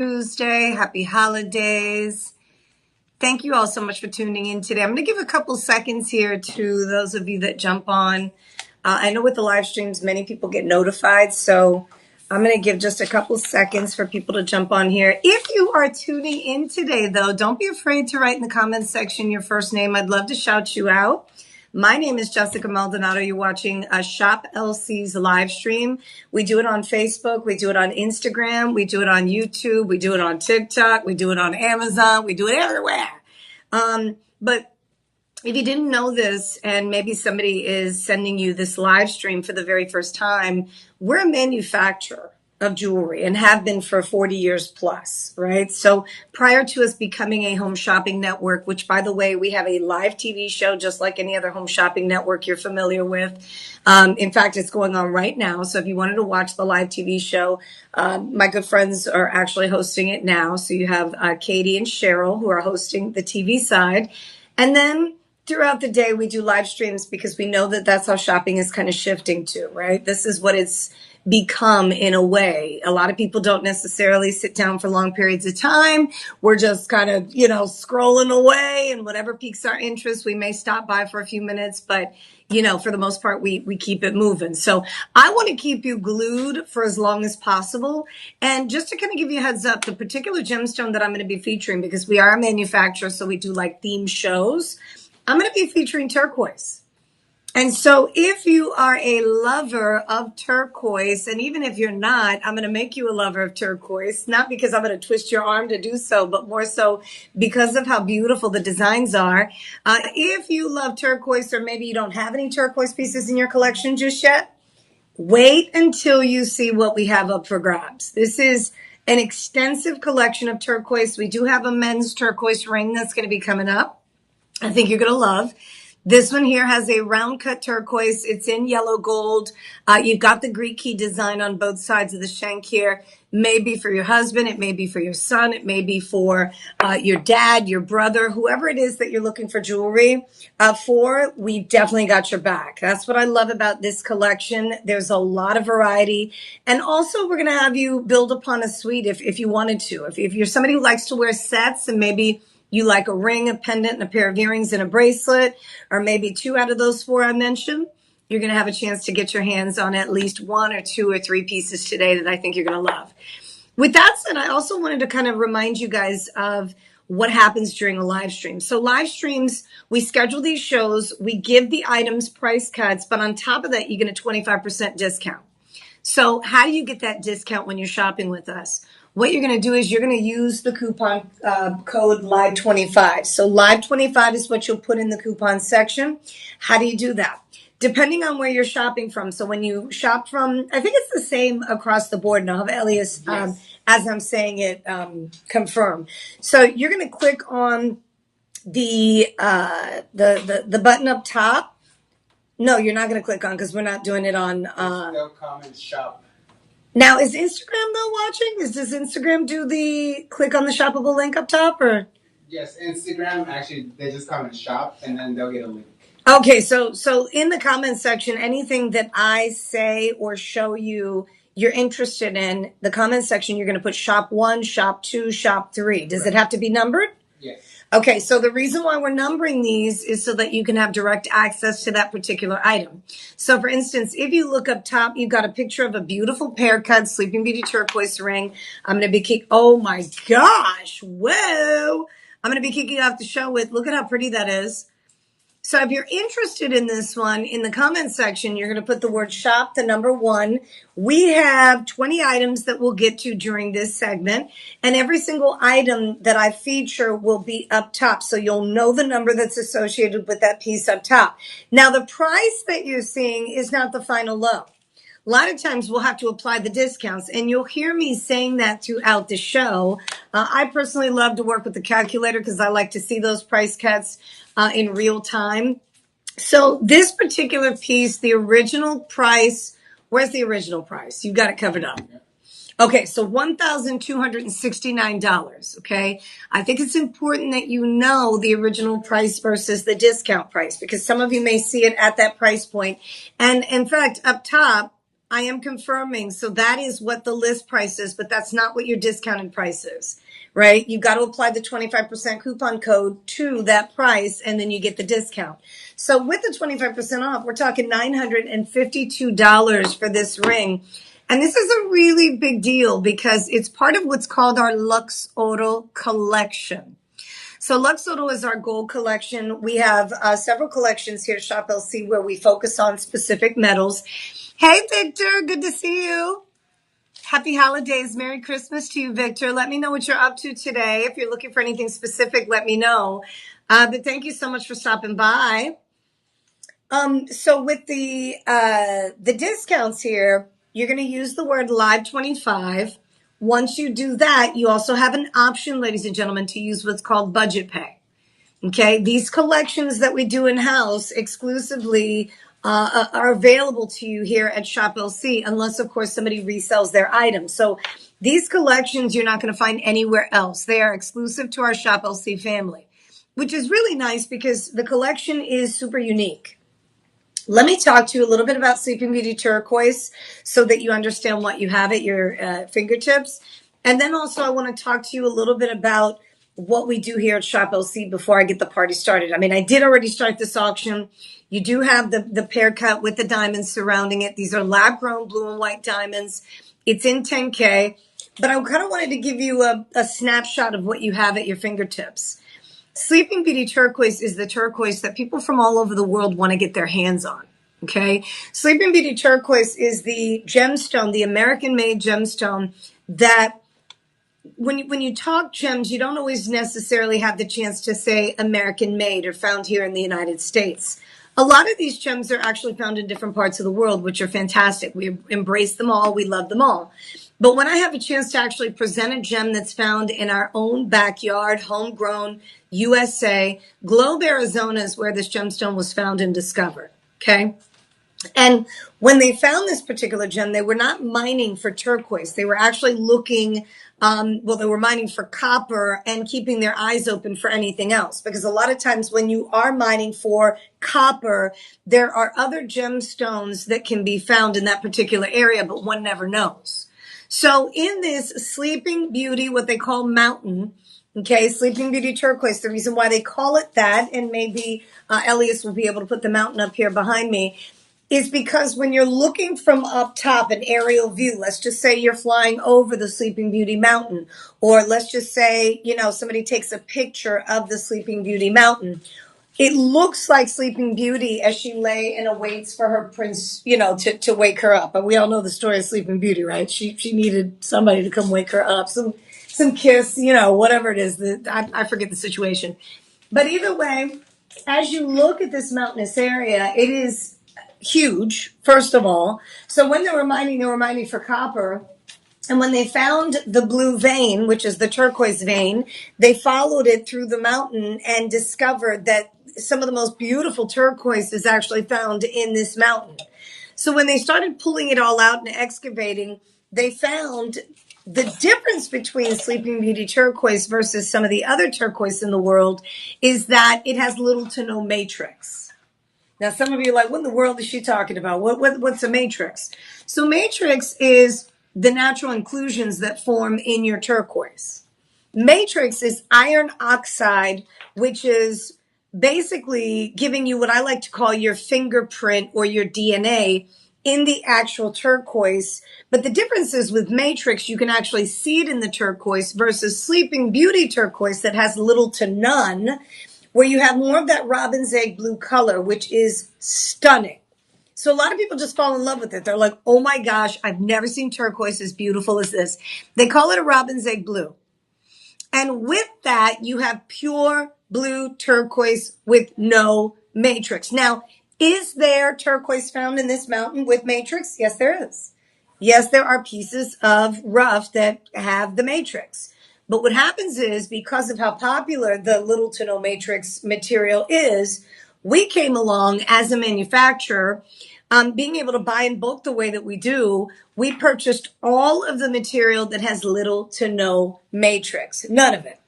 Tuesday. Happy holidays. Thank you all so much for tuning in today. I'm going to give a couple seconds here to those of you that jump on. I know with the live streams, many people get notified, so I'm going to give just a couple seconds for people to jump on here. If you are tuning in today, though, don't be afraid to write in the comments section your first name. I'd love to shout you out. My name is Jessica Maldonado. You're watching Shop LC's live stream. We do it on Facebook. We do it on Instagram. We do it on YouTube. We do it on TikTok. We do it on Amazon. We do it everywhere. But if you didn't know this, and maybe somebody is sending you this live stream for the very first time, we're a manufacturer of jewelry and have been for 40 years plus, right? So prior to us becoming a home shopping network, which by the way, we have a live TV show just like any other home shopping network you're familiar with. In fact, it's going on right now. So if you wanted to watch the live TV show, my good friends are actually hosting it now. So you have Katie and Cheryl who are hosting the TV side. And then throughout the day, we do live streams because we know that that's how shopping is kind of shifting to, right? This is what it's become in a way. A lot of people don't necessarily sit down for long periods of time. We're just kind of, scrolling away, and whatever piques our interest, we may stop by for a few minutes, but for the most part, we keep it moving. So I want to keep you glued for as long as possible. And just to kind of give you a heads up, the particular gemstone that I'm going to be featuring, because we are a manufacturer, so we do like theme shows, I'm going to be featuring turquoise. And so if you are a lover of turquoise, and even if you're not, I'm going to make you a lover of turquoise, not because I'm going to twist your arm to do so, but more so because of how beautiful the designs are. If you love turquoise, or maybe you don't have any turquoise pieces in your collection just yet, wait until you see what we have up for grabs. This is an extensive collection of turquoise. We do have a men's turquoise ring that's going to be coming up. I think you're going to love. This one here has a round cut turquoise. It's in yellow gold. You've got the Greek key design on both sides of the shank here. Maybe for your husband. It may be for your son. It may be for your dad, your brother, whoever it is that you're looking for jewelry for. We definitely got your back. That's what I love about this collection. There's a lot of variety. And also we're going to have you build upon a suite if you wanted to. If you're somebody who likes to wear sets, and maybe you like a ring, a pendant, and a pair of earrings and a bracelet, or maybe two out of those four I mentioned, you're going to have a chance to get your hands on at least one or two or three pieces today that I think you're going to love. With that said, I also wanted to kind of remind you guys of what happens during a live stream. So live streams, we schedule these shows, we give the items price cuts, but on top of that, you get a 25% discount. So how do you get that discount when you're shopping with us? What you're going to do is you're going to use the coupon code LIVE25. So LIVE25 is what you'll put in the coupon section. How do you do that? Depending on where you're shopping from. So when you shop from, I think it's the same across the board. Now, have Elias, yes, as I'm saying it, confirm. So you're going to click on the button up top. No, you're not going to click on, because we're not doing it on. No comments shop. Now, is Instagram though watching? Does Instagram do the click on the shoppable link up top, or? Yes, Instagram, actually, they just comment shop, and then they'll get a link. Okay, so in the comments section, anything that I say or show you you're interested in, the comment section, you're going to put shop 1, shop 2, shop 3. Does it have to be numbered? Yes. Okay, so the reason why we're numbering these is so that you can have direct access to that particular item. So for instance, if you look up top, you've got a picture of a beautiful pear cut Sleeping Beauty turquoise ring. I'm going to be oh my gosh, whoa. I'm going to be kicking off the show with, look at how pretty that is. So if you're interested in this one, in the comments section, you're going to put the word shop, the number 1. We have 20 items that we'll get to during this segment, and every single item that I feature will be up top. So you'll know the number that's associated with that piece up top. Now, the price that you're seeing is not the final low. A lot of times we'll have to apply the discounts, and you'll hear me saying that throughout the show. I personally love to work with the calculator because I like to see those price cuts in real time. So this particular piece, the original price, where's the original price? You've got it covered up. Okay, so $1,269, okay? I think it's important that you know the original price versus the discount price, because some of you may see it at that price point. And in fact, up top, I am confirming. So that is what the list price is, but that's not what your discounted price is, right? You got to apply the 25% coupon code to that price, and then you get the discount. So with the 25% off, we're talking $952 for this ring. And this is a really big deal because it's part of what's called our Lux Oro collection. So Lux Oro is our gold collection. We have several collections here at Shop LC where we focus on specific metals. Hey, Victor, good to see you. Happy holidays. Merry Christmas to you, Victor. Let me know what you're up to today. If you're looking for anything specific, let me know. But thank you so much for stopping by. So with the discounts here, you're going to use the word live 25. Once you do that, you also have an option, ladies and gentlemen, to use what's called budget pay. Okay, these collections that we do in-house exclusively are available to you here at Shop LC, unless, of course, somebody resells their items. So these collections you're not going to find anywhere else. They are exclusive to our Shop LC family, which is really nice because the collection is super unique. Let me talk to you a little bit about Sleeping Beauty Turquoise so that you understand what you have at your fingertips. And then also I want to talk to you a little bit about what we do here at Shop LC before I get the party started. I mean, I did already start this auction. You do have the pear cut with the diamonds surrounding it. These are lab-grown blue and white diamonds. It's in 10K. But I kind of wanted to give you a snapshot of what you have at your fingertips. Sleeping Beauty Turquoise is the turquoise that people from all over the world want to get their hands on. Okay. Sleeping Beauty Turquoise is the gemstone, the American-made gemstone that when you talk gems, you don't always necessarily have the chance to say American-made or found here in the United States. A lot of these gems are actually found in different parts of the world, which are fantastic. We embrace them all. We love them all. But when I have a chance to actually present a gem that's found in our own backyard, homegrown, USA, Globe, Arizona is where this gemstone was found and discovered. Okay. And when they found this particular gem, they were not mining for turquoise. They were actually looking, they were mining for copper and keeping their eyes open for anything else. Because a lot of times when you are mining for copper, there are other gemstones that can be found in that particular area, but one never knows. So in this Sleeping Beauty, what they call mountain, okay, Sleeping Beauty Turquoise, the reason why they call it that, and maybe Elias will be able to put the mountain up here behind me, is because when you're looking from up top, an aerial view, let's just say you're flying over the Sleeping Beauty mountain, or let's just say, somebody takes a picture of the Sleeping Beauty mountain. It looks like Sleeping Beauty as she lay and awaits for her prince, to wake her up. But we all know the story of Sleeping Beauty, right? She needed somebody to come wake her up, some kiss, whatever it is. I forget the situation. But either way, as you look at this mountainous area, it is huge, first of all. So when they were mining for copper. And when they found the blue vein, which is the turquoise vein, they followed it through the mountain and discovered that some of the most beautiful turquoise is actually found in this mountain. So when they started pulling it all out and excavating, they found the difference between Sleeping Beauty Turquoise versus some of the other turquoise in the world is that it has little to no matrix. Now, some of you are like, what in the world is she talking about? What's a matrix? So matrix is the natural inclusions that form in your turquoise. Matrix is iron oxide, which is basically giving you what I like to call your fingerprint or your DNA in the actual turquoise. But the difference is with matrix, you can actually see it in the turquoise versus Sleeping Beauty turquoise that has little to none, where you have more of that robin's egg blue color, which is stunning. So a lot of people just fall in love with it. They're like, oh my gosh, I've never seen turquoise as beautiful as this. They call it a robin's egg blue. And with that, you have pure blue turquoise with no matrix. Now, is there turquoise found in this mountain with matrix? Yes, there is. Yes, there are pieces of rough that have the matrix. But what happens is, because of how popular the little to no matrix material is, we came along as a manufacturer, being able to buy in bulk the way that we do, we purchased all of the material that has little to no matrix, none of it.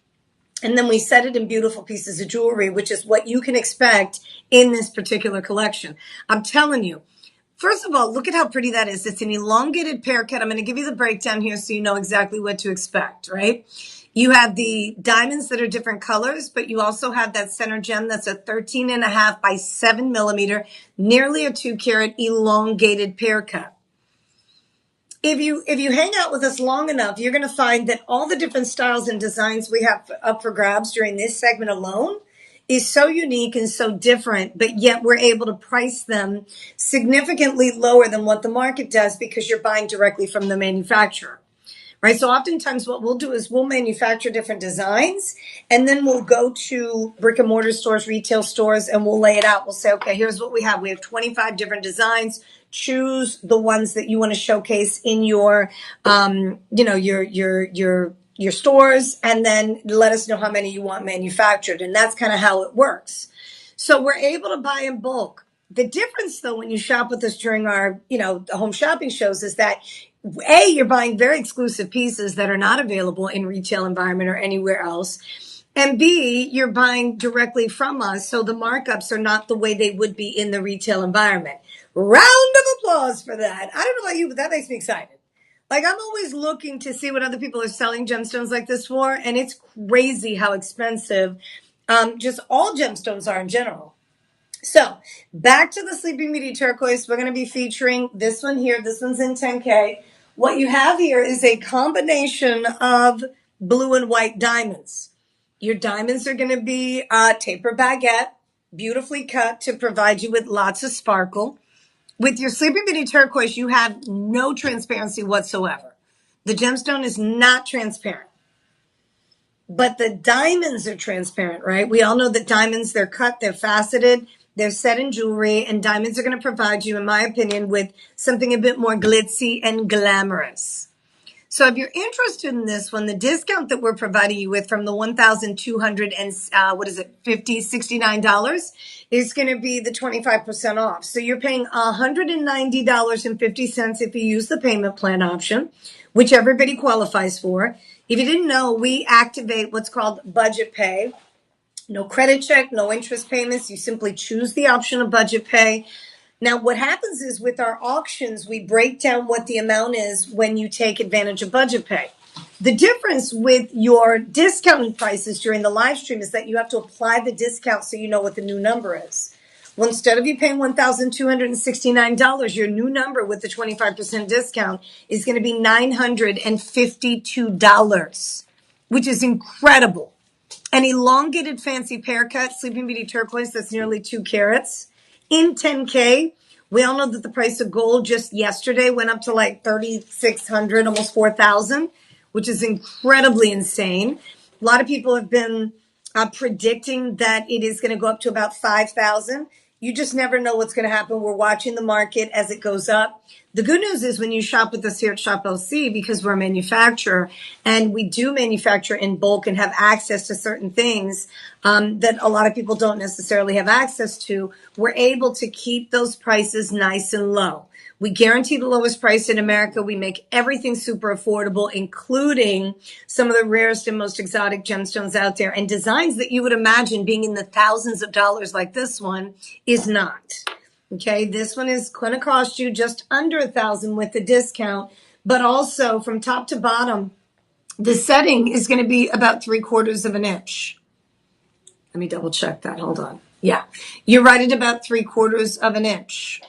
And then we set it in beautiful pieces of jewelry, which is what you can expect in this particular collection. I'm telling you, First of all, look at how pretty that is. It's an elongated pear cut. I'm going to give you the breakdown here so you know exactly what to expect, right? You have the diamonds that are different colors, but you also have that center gem that's a 13.5 by 7 millimeter, nearly a 2-carat elongated pear cut. If you hang out with us long enough, you're going to find that all the different styles and designs we have up for grabs during this segment alone is so unique and so different, but yet we're able to price them significantly lower than what the market does because you're buying directly from the manufacturer. Right. So oftentimes what we'll do is we'll manufacture different designs and then we'll go to brick and mortar stores, retail stores, and we'll lay it out. We'll say, okay, here's what we have. We have 25 different designs. Choose the ones that you want to showcase in your, your stores, and then let us know how many you want manufactured. And that's kind of how it works. So we're able to buy in bulk. The difference, though, when you shop with us during our, the home shopping shows is that A, you're buying very exclusive pieces that are not available in retail environment or anywhere else. And B, you're buying directly from us, so the markups are not the way they would be in the retail environment. Round of applause for that. I don't know about you, but that makes me excited. Like, I'm always looking to see what other people are selling gemstones like this for, and it's crazy how expensive just all gemstones are in general. So back to the Sleeping Beauty Turquoise. We're going to be featuring this one here. This one's in 10K. What you have here is a combination of blue and white diamonds. Your diamonds are going to be taper baguette, beautifully cut to provide you with lots of sparkle. With your Sleeping Beauty Turquoise, you have no transparency whatsoever. The gemstone is not transparent. But the diamonds are transparent, right? We all know that diamonds, they're cut, they're faceted, they're set in jewelry, and diamonds are going to provide you, in my opinion, with something a bit more glitzy and glamorous. So if you're interested in this one, the discount that we're providing you with from the $1,200 and $69 is going to be the 25% off. So you're paying $190.50 if you use the payment plan option, which everybody qualifies for. If you didn't know, we activate what's called budget pay. No credit check, no interest payments. You simply choose the option of budget pay. Now, what happens is with our auctions, we break down what the amount is when you take advantage of budget pay. The difference with your discounted prices during the live stream is that you have to apply the discount so you know what the new number is. Well, instead of you paying $1,269, your new number with the 25% discount is going to be $952, which is incredible. An elongated fancy pear cut, Sleeping Beauty Turquoise, that's nearly 2 carats. In 10K, we all know that the price of gold just yesterday went up to like 3,600, almost 4,000, which is incredibly insane. A lot of people have been predicting that it is going to go up to about 5,000. You just never know what's going to happen. We're watching the market as it goes up. The good news is when you shop with us here at Shop LC, because we're a manufacturer and we do manufacture in bulk and have access to certain things that a lot of people don't necessarily have access to, we're able to keep those prices nice and low. We guarantee the lowest price in America. We make everything super affordable, including some of the rarest and most exotic gemstones out there, and designs that you would imagine being in the thousands of dollars like this one is not. Okay, this one is going to cost you just under $1,000 with the discount, but also from top to bottom, the setting is going to be about 3/4 of an inch. Let me double check that. Hold on. Yeah, you're right at about 3/4 of an inch.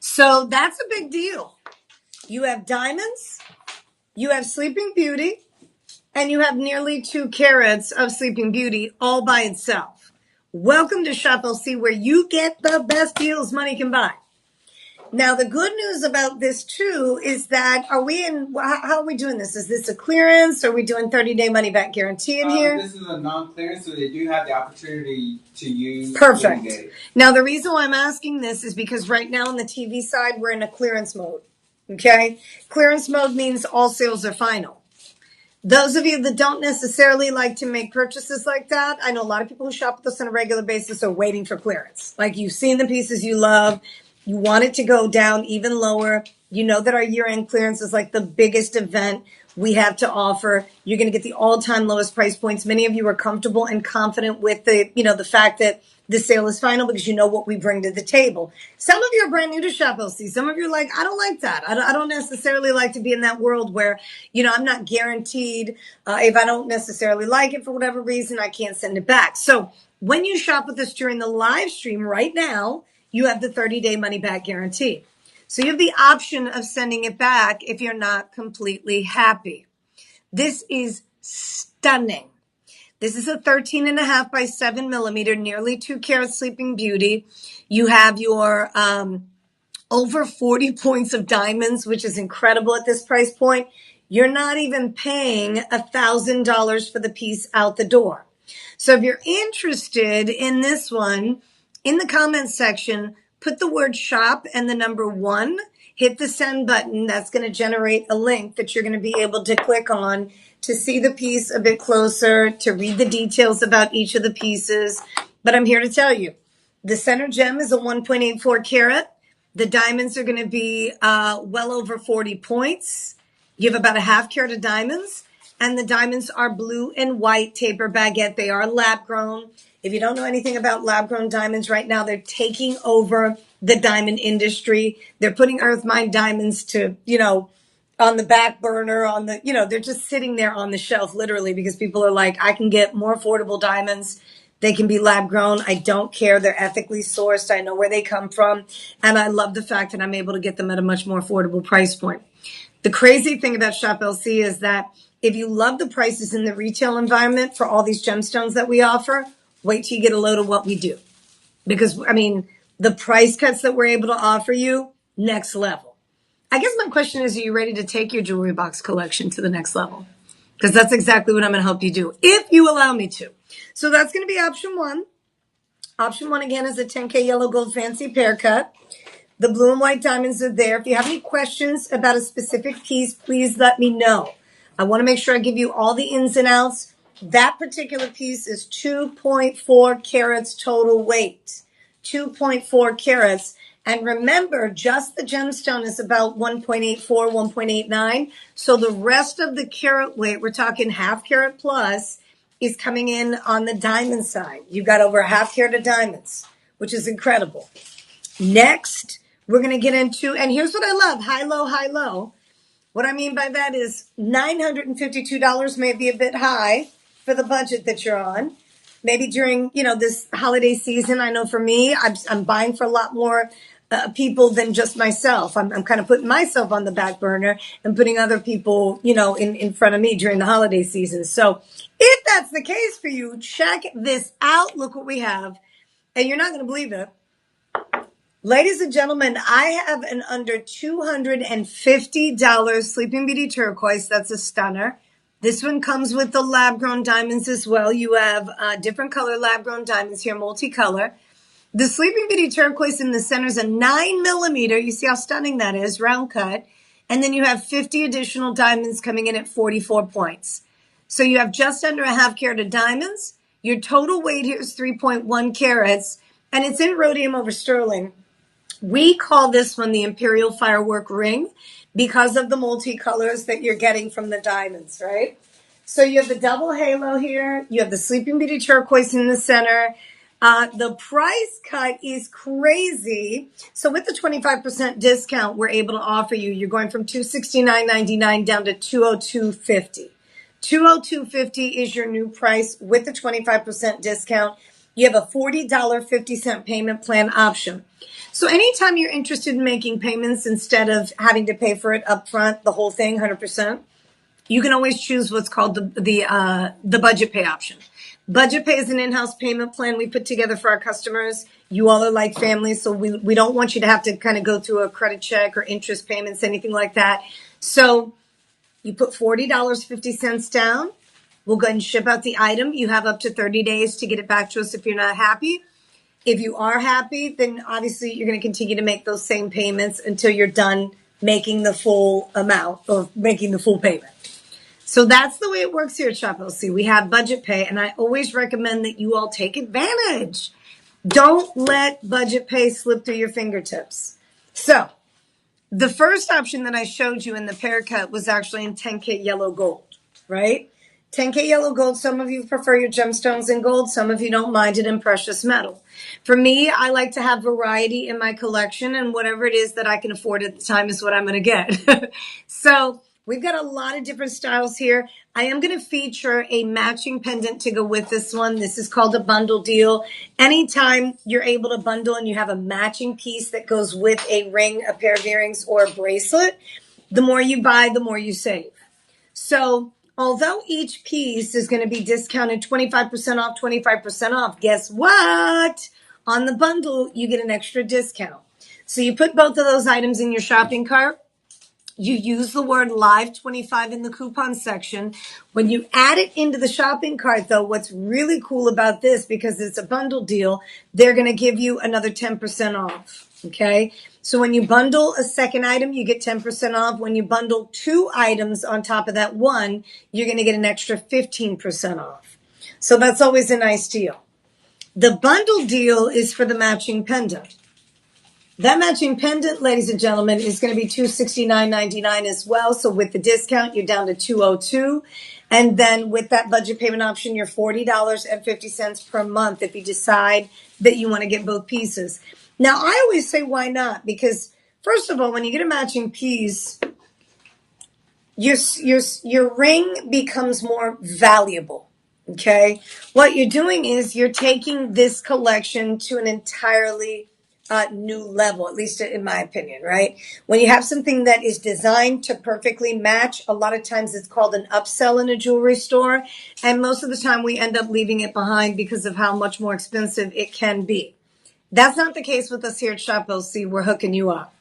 So that's a big deal. You have diamonds, you have Sleeping Beauty, and you have nearly 2 carats of Sleeping Beauty all by itself. Welcome to Shop LC, where you get the best deals money can buy. Now, the good news about this too is that how are we doing this? Is this a clearance? Are we doing 30-day money back guarantee in here? This is a non-clearance, so they do have the opportunity to use. Perfect. Now, the reason why I'm asking this is because right now on the TV side, we're in a clearance mode. Okay? Clearance mode means all sales are final. Those of you that don't necessarily like to make purchases like that, I know a lot of people who shop with us on a regular basis are waiting for clearance. Like, you've seen the pieces you love. You want it to go down even lower. You know that our year-end clearance is like the biggest event. we have to offer. You're going to get the all-time lowest price points. Many of you are comfortable and confident with the fact that the sale is final because you know what we bring to the table. Some of you are brand new to Shop LC. Some of you are like, I don't like that. I don't necessarily like to be in that world where, I'm not guaranteed. If I don't necessarily like it for whatever reason, I can't send it back. So when you shop with us during the live stream right now, you have the 30-day money back guarantee. So you have the option of sending it back if you're not completely happy. This is stunning. This is a 13.5 by 7 millimeter, nearly 2 carat Sleeping Beauty. You have your over 40 points of diamonds, which is incredible at this price point. You're not even paying $1,000 for the piece out the door. So if you're interested in this one, in the comments section, put the word shop and the number 1, hit the send button. That's going to generate a link that you're going to be able to click on to see the piece a bit closer, to read the details about each of the pieces. But I'm here to tell you, the center gem is a 1.84 carat. The diamonds are going to be well over 40 points. You have about a half carat of diamonds. And the diamonds are blue and white taper baguette. They are lab grown. If you don't know anything about lab grown diamonds right now, they're taking over the diamond industry. They're putting earth mine diamonds to, on the back burner, they're just sitting there on the shelf literally because people are like, I can get more affordable diamonds. They can be lab grown. I don't care. They're ethically sourced. I know where they come from. And I love the fact that I'm able to get them at a much more affordable price point. The crazy thing about Shop LC is that if you love the prices in the retail environment for all these gemstones that we offer, wait till you get a load of what we do. Because, the price cuts that we're able to offer you, next level. I guess my question is, are you ready to take your jewelry box collection to the next level? Because that's exactly what I'm going to help you do, if you allow me to. So that's going to be option 1. Option 1, again, is a 10K yellow gold fancy pear cut. The blue and white diamonds are there. If you have any questions about a specific piece, please let me know. I want to make sure I give you all the ins and outs. That particular piece is 2.4 carats total weight. 2.4 carats. And remember, just the gemstone is about 1.84, 1.89. So the rest of the carat weight, we're talking half carat plus, is coming in on the diamond side. You've got over a half carat of diamonds, which is incredible. Next, we're going to get into, and here's what I love, high, low, high, low. What I mean by that is $952 may be a bit high for the budget that you're on. Maybe during, this holiday season, I know for me, I'm buying for a lot more people than just myself. I'm kind of putting myself on the back burner and putting other people, in front of me during the holiday season. So if that's the case for you, check this out. Look what we have. And you're not going to believe it. Ladies and gentlemen, I have an under $250 Sleeping Beauty Turquoise. That's a stunner. This one comes with the lab-grown diamonds as well. You have different color lab-grown diamonds here, multicolor. The Sleeping Beauty Turquoise in the center is a 9 millimeter. You see how stunning that is, round cut. And then you have 50 additional diamonds coming in at 44 points. So you have just under a half carat of diamonds. Your total weight here is 3.1 carats, and it's in rhodium over sterling. We call this one the Imperial Firework Ring because of the multicolors that you're getting from the diamonds, right? So you have the double halo here. You have the Sleeping Beauty Turquoise in the center. The price cut is crazy. So with the 25% discount we're able to offer you, you're going from $269.99 down to $202.50. $202.50 is your new price with the 25% discount. You have a $40.50 payment plan option. So anytime you're interested in making payments instead of having to pay for it up front, the whole thing, 100%, you can always choose what's called the budget pay option. Budget pay is an in-house payment plan we put together for our customers. You all are like family, so we don't want you to have to kind of go through a credit check or interest payments, anything like that. So you put $40.50 down. We'll go ahead and ship out the item. You have up to 30 days to get it back to us if you're not happy. If you are happy, then obviously you're going to continue to make those same payments until you're done making the full amount or making the full payment. So that's the way it works here at Shop LC. We have budget pay, and I always recommend that you all take advantage. Don't let budget pay slip through your fingertips. So The first option that I showed you in the pear cut was actually in 10K yellow gold, right? 10K yellow gold. Some of you prefer your gemstones in gold. Some of you don't mind it in precious metal. For me, I like to have variety in my collection, and whatever it is that I can afford at the time is what I'm going to get. So we've got a lot of different styles here. I am going to feature a matching pendant to go with this one. This is called a bundle deal. Anytime you're able to bundle and you have a matching piece that goes with a ring, a pair of earrings, or a bracelet, the more you buy, the more you save. So although each piece is going to be discounted 25% off, 25% off, guess what? On the bundle, you get an extra discount. So you put both of those items in your shopping cart. You use the word live 25 in the coupon section. When you add it into the shopping cart, though, what's really cool about this, because it's a bundle deal, they're going to give you another 10% off. Okay. So when you bundle a second item, you get 10% off. When you bundle two items on top of that one, you're going to get an extra 15% off. So that's always a nice deal. The bundle deal is for the matching pendant. That matching pendant, ladies and gentlemen, is going to be $269.99 as well. So with the discount, you're down to $202. And then with that budget payment option, you're $40.50 per month if you decide that you want to get both pieces. Now, I always say, why not? Because first of all, when you get a matching piece, your ring becomes more valuable. Okay. What you're doing is you're taking this collection to an entirely new level, at least in my opinion, right? When you have something that is designed to perfectly match, a lot of times it's called an upsell in a jewelry store. And most of the time we end up leaving it behind because of how much more expensive it can be. That's not the case with us here at Shop LC. We're hooking you up.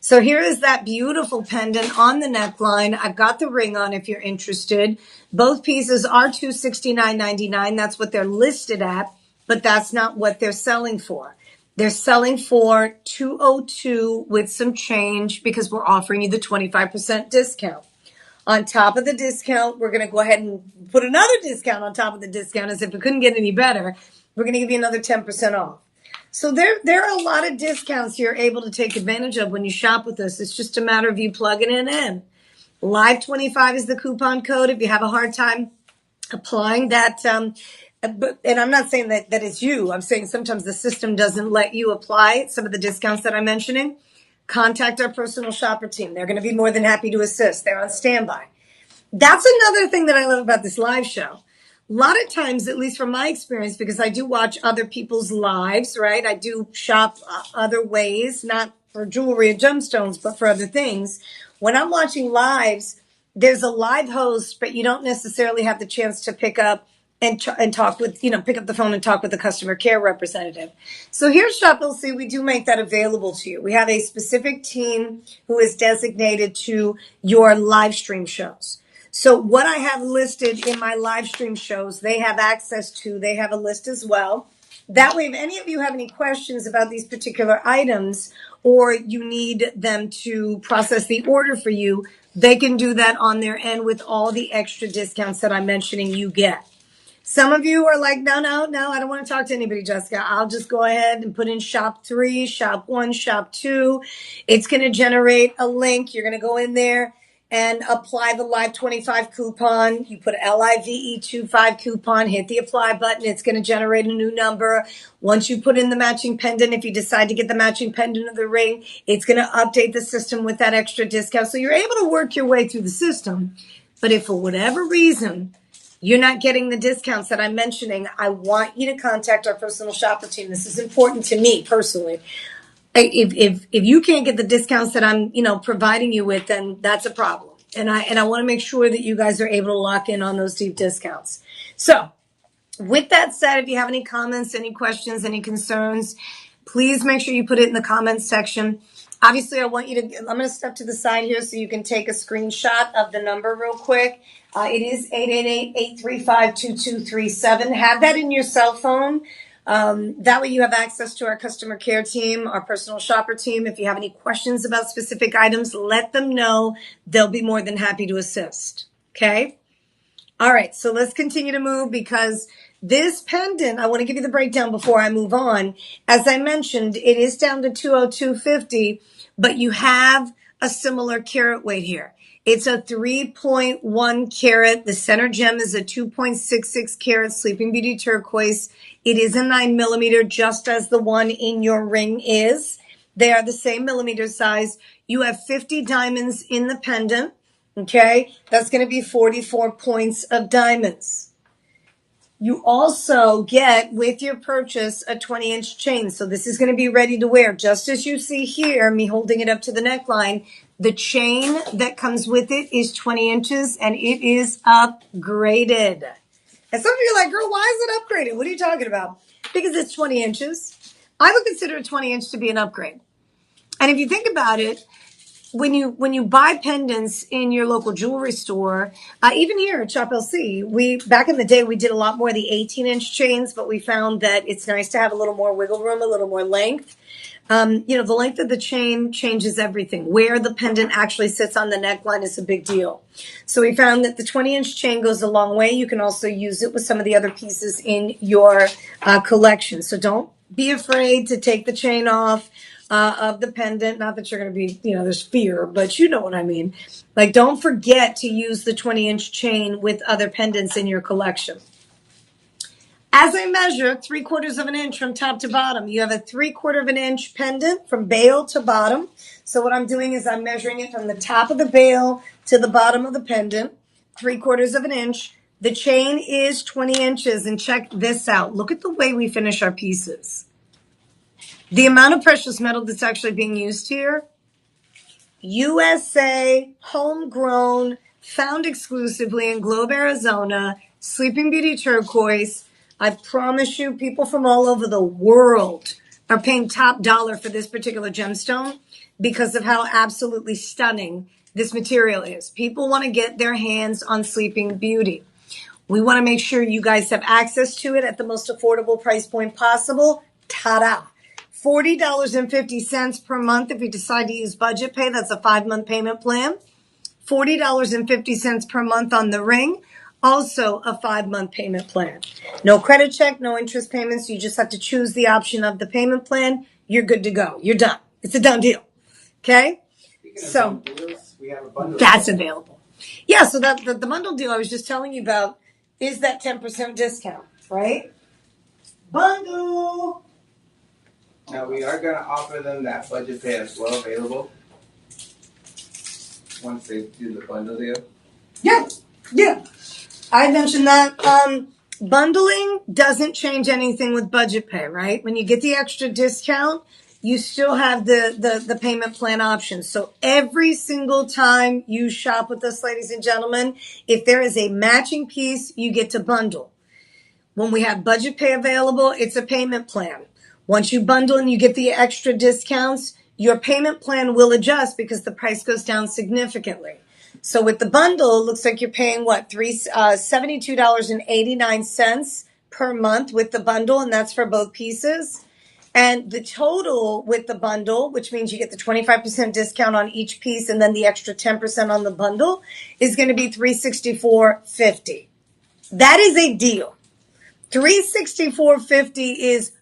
So here is that beautiful pendant on the neckline. I've got the ring on if you're interested. Both pieces are $269.99. That's what they're listed at, but that's not what they're selling for. They're selling for $202 with some change because we're offering you the 25% discount. On top of the discount, we're going to go ahead and put another discount on top of the discount as if it couldn't get any better. We're going to give you another 10% off. So there are a lot of discounts you're able to take advantage of when you shop with us. It's just a matter of you plugging it in. Live 25 is the coupon code. If you have a hard time applying that, and I'm not saying that it's you. I'm saying sometimes the system doesn't let you apply some of the discounts that I'm mentioning. Contact our personal shopper team. They're going to be more than happy to assist. They're on standby. That's another thing that I love about this live show. A lot of times, at least from my experience, because I do watch other people's lives, right? I do shop other ways, not for jewelry or gemstones, but for other things. When I'm watching lives, there's a live host, but you don't necessarily have the chance to pick up and talk with, pick up the phone and talk with the customer care representative. So here at Shop LC, we do make that available to you. We have a specific team who is designated to your live stream shows. So what I have listed in my live stream shows, they have access to, they have a list as well. That way, if any of you have any questions about these particular items or you need them to process the order for you, they can do that on their end with all the extra discounts that I'm mentioning you get. Some of you are like, no, I don't want to talk to anybody, Jessica. I'll just go ahead and put in shop 3, shop 1, shop 2. It's going to generate a link. You're going to go in there and apply the Live 25 coupon. You put LIVE25 coupon, hit the apply button. It's going to generate a new number. Once you put in the matching pendant, if you decide to get the matching pendant of the ring, it's going to update the system with that extra discount. So you're able to work your way through the system. But if for whatever reason you're not getting the discounts that I'm mentioning, I want you to contact our personal shopper team. This is important to me personally. If you can't get the discounts that I'm, providing you with, then that's a problem. And I want to make sure that you guys are able to lock in on those deep discounts. So with that said, if you have any comments, any questions, any concerns, please make sure you put it in the comments section. Obviously, I'm going to step to the side here so you can take a screenshot of the number real quick. It is 888-835-2237. Have that in your cell phone. That way you have access to our customer care team, our personal shopper team. If you have any questions about specific items, let them know. They'll be more than happy to assist. Okay? All right, so let's continue to move because this pendant, I want to give you the breakdown before I move on. As I mentioned, it is down to $202.50, but you have a similar carat weight here. It's a 3.1 carat. The center gem is a 2.66 carat Sleeping Beauty Turquoise. It is a 9 millimeter, just as the one in your ring is. They are the same millimeter size. You have 50 diamonds in the pendant. Okay, that's going to be 44 points of diamonds. You also get with your purchase a 20-inch chain. So this is going to be ready to wear. Just as you see here, me holding it up to the neckline, the chain that comes with it is 20 inches and it is upgraded. And some of you are like, girl, why is it upgraded? What are you talking about? Because it's 20 inches. I would consider a 20 inch to be an upgrade. And if you think about it, when you buy pendants in your local jewelry store, even here at Shop LC, we back in the day we did a lot more of the 18-inch chains, but we found that it's nice to have a little more wiggle room, a little more length. The length of the chain changes everything. Where the pendant actually sits on the neckline is a big deal. So we found that the 20-inch chain goes a long way. You can also use it with some of the other pieces in your collection. So don't be afraid to take the chain off of the pendant. Not that you're going to be, there's fear, but you know what I mean. Like, don't forget to use the 20-inch chain with other pendants in your collection. As I measure 3/4 of an inch from top to bottom, you have a 3/4 of an inch pendant from bail to bottom. So what I'm doing is I'm measuring it from the top of the bail to the bottom of the pendant, 3/4 of an inch. The chain is 20 inches, and check this out. Look at the way we finish our pieces. The amount of precious metal that's actually being used here, USA, homegrown, found exclusively in Globe, Arizona, Sleeping Beauty Turquoise. I promise you, people from all over the world are paying top dollar for this particular gemstone because of how absolutely stunning this material is. People want to get their hands on Sleeping Beauty. We want to make sure you guys have access to it at the most affordable price point possible. Ta-da! $40.50 per month if you decide to use budget pay. That's a 5-month payment plan. $40.50 per month on the ring. Also a 5-month payment plan. No credit check, no interest payments. You just have to choose the option of the payment plan. You're good to go. You're done. It's a done deal. Okay? So we have a bundle. That's available. Yeah, so that the bundle deal I was just telling you about is that 10% discount, right? Bundle. Now we are going to offer them that budget pay as well available once they do the bundle deal. Yeah. I mentioned that. Bundling doesn't change anything with budget pay, right? When you get the extra discount, you still have the payment plan option. So every single time you shop with us, ladies and gentlemen, if there is a matching piece, you get to bundle. When we have budget pay available, it's a payment plan. Once you bundle and you get the extra discounts, your payment plan will adjust because the price goes down significantly. So with the bundle, it looks like you're paying $72.89 per month with the bundle, and that's for both pieces. And the total with the bundle, which means you get the 25% discount on each piece and then the extra 10% on the bundle, is going to be $364.50. That is a deal. $364.50 is,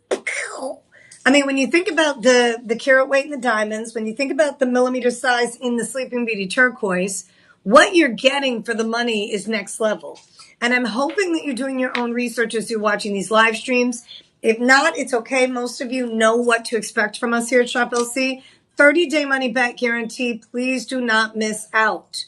when you think about the carat weight in the diamonds, when you think about the millimeter size in the Sleeping Beauty Turquoise, what you're getting for the money is next level. And I'm hoping that you're doing your own research as you're watching these live streams. If not, it's okay. Most of you know what to expect from us here at Shop LC. 30-day money back guarantee. Please do not miss out.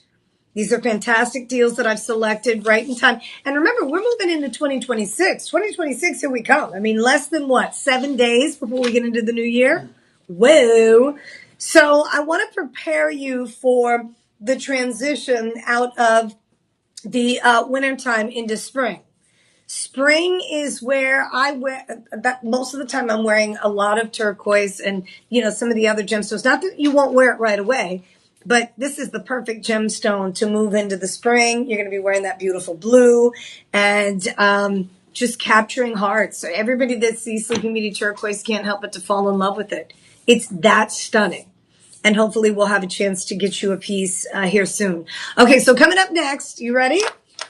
These are fantastic deals that I've selected right in time. And remember, we're moving into 2026. 2026, here we come. Less than 7 days before we get into the new year? Whoa. So I want to prepare you for the transition out of the wintertime into spring. Spring is where I wear that most of the time. I'm wearing a lot of turquoise and, some of the other gemstones. Not that you won't wear it right away, but this is the perfect gemstone to move into the spring. You're going to be wearing that beautiful blue and just capturing hearts. So everybody that sees Sleeping Beauty Turquoise can't help but to fall in love with it. It's that stunning. And hopefully we'll have a chance to get you a piece here soon. Okay, so coming up next, you ready?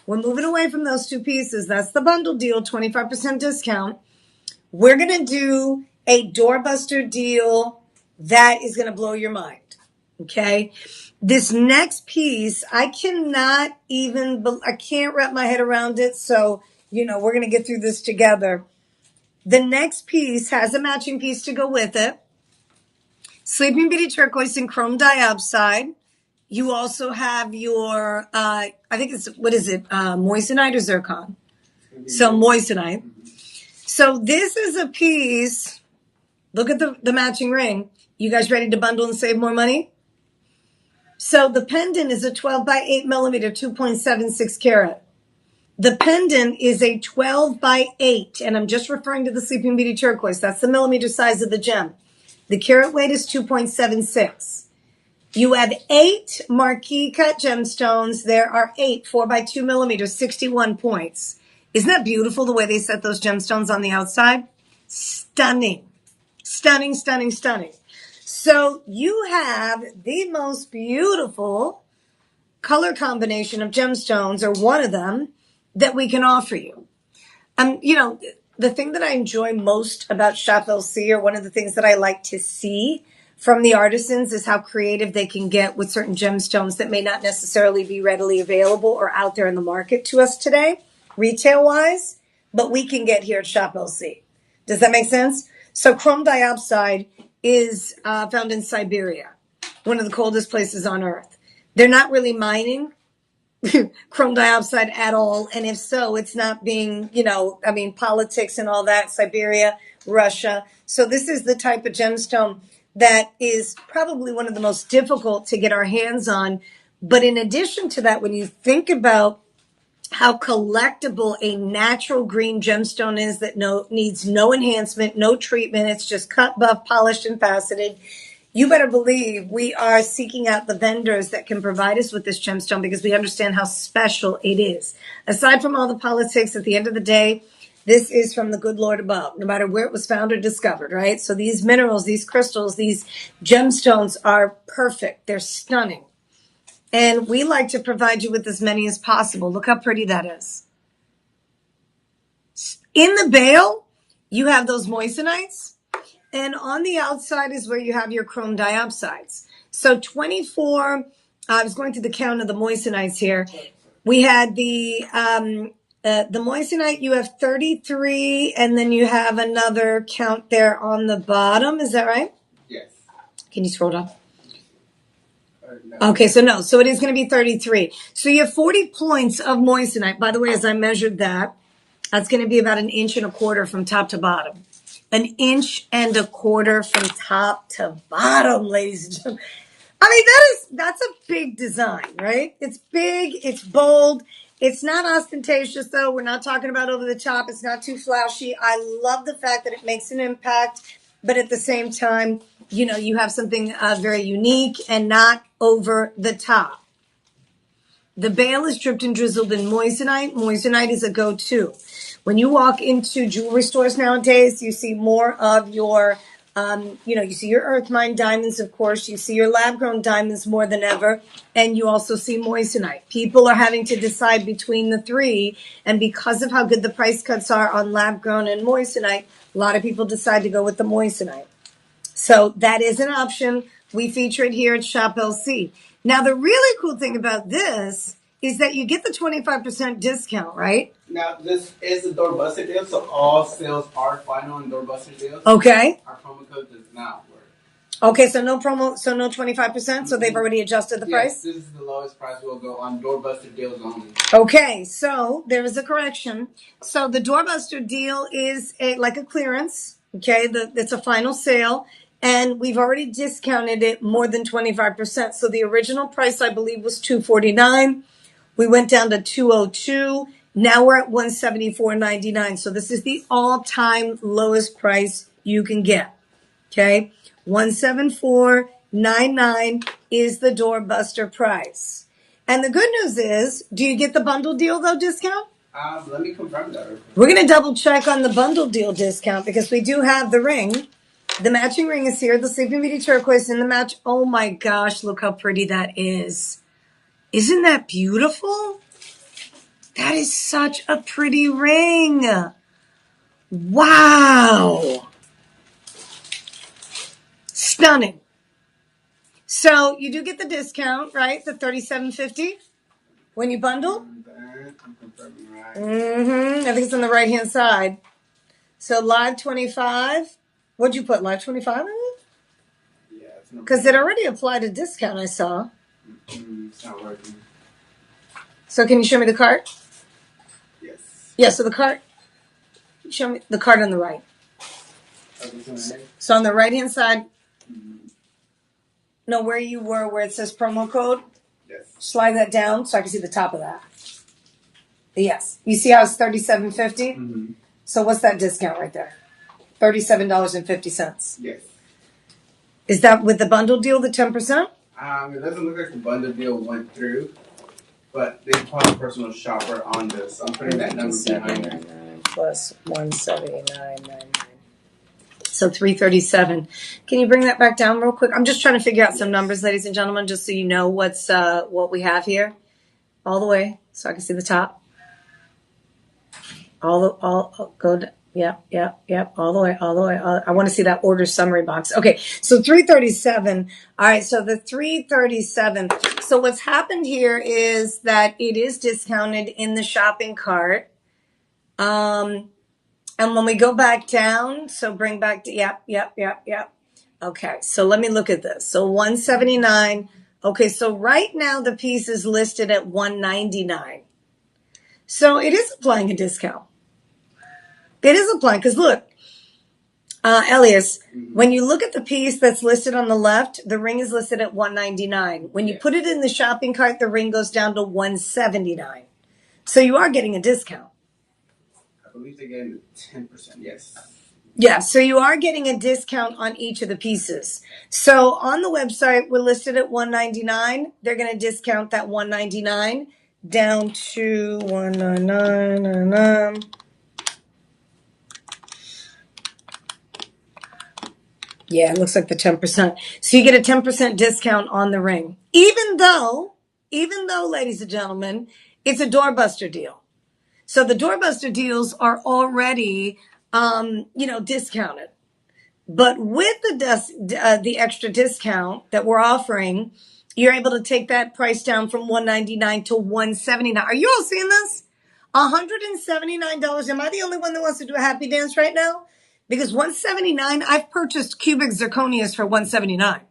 We're moving away from those two pieces. That's the bundle deal, 25% discount. We're going to do a doorbuster deal that is going to blow your mind. Okay. This next piece, I can't wrap my head around it. So, we're going to get through this together. The next piece has a matching piece to go with it. Sleeping Beauty Turquoise and Chrome Diopside. You also have your, I think it's, moissanite or zircon? So moissanite. So this is a piece. Look at the matching ring. You guys ready to bundle and save more money? So the pendant is a 12 by 8 millimeter, 2.76 carat. The pendant is a 12 by 8, and I'm just referring to the Sleeping Beauty Turquoise. That's the millimeter size of the gem. The carat weight is 2.76. You have 8 marquee cut gemstones. There are 8 4 by 2 millimeters, 61 points. Isn't that beautiful the way they set those gemstones on the outside? Stunning. Stunning, stunning, stunning. So you have the most beautiful color combination of gemstones, or one of them, that we can offer you. The thing that I enjoy most about Shop LC, or one of the things that I like to see from the artisans, is how creative they can get with certain gemstones that may not necessarily be readily available or out there in the market to us today, retail-wise, but we can get here at Shop LC. Does that make sense? So chrome diopside is found in Siberia, one of the coldest places on earth. They're not really mining chrome diopside at all. And if so, it's not being, politics and all that, Siberia, Russia. So this is the type of gemstone that is probably one of the most difficult to get our hands on. But in addition to that, when you think about how collectible a natural green gemstone is that needs no enhancement, no treatment, it's just cut, buffed, polished, and faceted, you better believe we are seeking out the vendors that can provide us with this gemstone, because we understand how special it is. Aside from all the politics, at the end of the day, this is from the good Lord above, no matter where it was found or discovered, right? So these minerals, these crystals, these gemstones are perfect. They're stunning. And we like to provide you with as many as possible. Look how pretty that is. In the bale, you have those moissanites. And on the outside is where you have your chrome diopsides. So 24, I was going through the count of the moissanites here. We had the moissanite, you have 33, and then you have another count there on the bottom. Is that right? Yes. Can you scroll down? No. Okay, so it is going to be 33. So you have 40 points of moissanite. By the way, as I measured that, that's going to be about 1.25 inches from top to bottom. 1.25 inches from top to bottom, ladies and gentlemen. I mean, that's a big design, right? It's big, it's bold. It's not ostentatious, though. We're not talking about over the top. It's not too flashy. I love the fact that it makes an impact, but at the same time, you have something very unique and not over the top. The bale is dripped and drizzled in moissanite. Moissanite is a go-to. When you walk into jewelry stores nowadays, you see more of your, you see your earth mine diamonds, of course. You see your lab-grown diamonds more than ever. And you also see moissanite. People are having to decide between the three. And because of how good the price cuts are on lab-grown and moissanite, a lot of people decide to go with the moissanite. So that is an option. We feature it here at Shop LC. Now, the really cool thing about this is that you get the 25% discount, right? Now, this is a doorbuster deal, so all sales are final in doorbuster deals. Okay. Our promo code does not work. Okay, so no promo, so no 25%, so they've already adjusted the price? Yes, this is the lowest price we'll go on doorbuster deals only. Okay, so there is a correction. So the doorbuster deal is like a clearance, okay? It's a final sale, and we've already discounted it more than 25%. So the original price, I believe, was $249. We went down to $202. Now we're at $174.99. So this is the all-time lowest price you can get. Okay, $174.99 is the doorbuster price. And the good news is, do you get the bundle deal though discount? Let me confirm that. We're going to double check on the bundle deal discount, because we do have the ring. The matching ring is here, the Sleeping Beauty Turquoise in the match. Oh my gosh, look how pretty that is. Isn't that beautiful? That is such a pretty ring. Wow. Stunning. So you do get the discount, right? The $37.50 when you bundle. I'm confirming right. I think it's on the right hand side. So live 25. What'd you put? Live 25 in it? Yeah, it's no. Because it already applied a discount, I saw. It's not working. So can you show me the cart? Yes. Yeah, so the cart. Show me the cart on the right. So on the right hand side, no, where you were, where it says promo code. Yes. Slide that down so I can see the top of that. Yes. You see how it's $37.50? So what's that discount right there? $37.50. Yes. Is that with the bundle deal, the 10%? It doesn't look like the bundle deal went through, but they call a personal shopper on this. I'm putting that number behind it. Plus 179.99. So 337. Can you bring that back down real quick? I'm just trying to figure out some numbers, ladies and gentlemen, just so you know what we have here. All the way, so I can see the top. Yep. All the way. I want to see that order summary box. Okay, so 337. All right, so the 337. So what's happened here is that it is discounted in the shopping cart. And when we go back down, so bring back to, yep. Okay, so let me look at this. So 179. Okay, so right now the piece is listed at 199. So it is applying a discount. It is applying, because look, Elias, when you look at the piece that's listed on the left, the ring is listed at 199. When you put it in the shopping cart, the ring goes down to 179. So you are getting a discount. I believe they're getting 10%, yes. Yeah, so you are getting a discount on each of the pieces. So on the website, we're listed at $199. They're going to discount that $199 down to $199. Yeah, it looks like the 10%. So you get a 10% discount on the ring. Even though, ladies and gentlemen, it's a doorbuster deal. So the doorbuster deals are already, discounted. But with the extra discount that we're offering, you're able to take that price down from $199 to $179. Are you all seeing this? $179. Am I the only one that wants to do a happy dance right now? Because $179, I've purchased cubic zirconias for $179.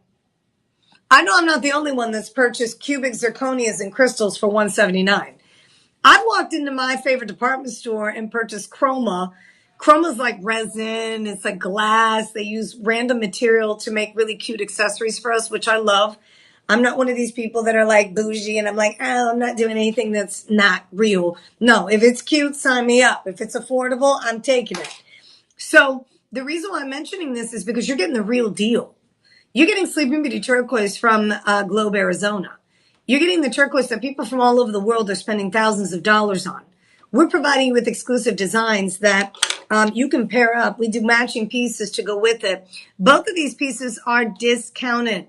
I know I'm not the only one that's purchased cubic zirconias and crystals for $179. I've walked into my favorite department store and purchased chroma. Chroma's like resin. It's like glass. They use random material to make really cute accessories for us, which I love. I'm not one of these people that are like bougie and I'm like, oh, I'm not doing anything that's not real. No, if it's cute, sign me up. If it's affordable, I'm taking it. So the reason why I'm mentioning this is because you're getting the real deal. You're getting Sleeping Beauty Turquoise from Globe, Arizona. You're getting the turquoise that people from all over the world are spending thousands of dollars on. We're providing you with exclusive designs that you can pair up. We do matching pieces to go with it. Both of these pieces are discounted.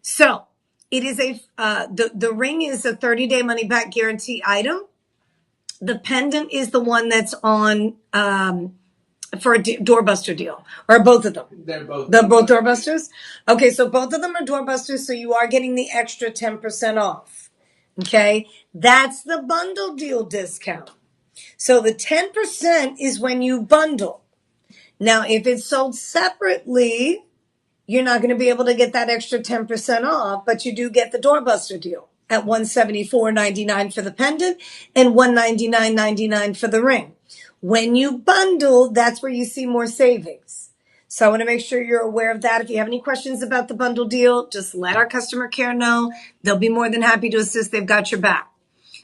So it is the ring is a 30-day money back guarantee item. The pendant is the one that's on for a doorbuster deal, or both of them? They're both doorbusters. Okay, so both of them are doorbusters, so you are getting the extra 10% off. Okay, that's the bundle deal discount. So the 10% is when you bundle. Now, if it's sold separately, you're not going to be able to get that extra 10% off, but you do get the doorbuster deal at $174.99 for the pendant and $199.99 for the ring. When you bundle, that's where you see more savings. So I want to make sure you're aware of that. If you have any questions about the bundle deal, just let our customer care know. They'll be more than happy to assist. They've got your back.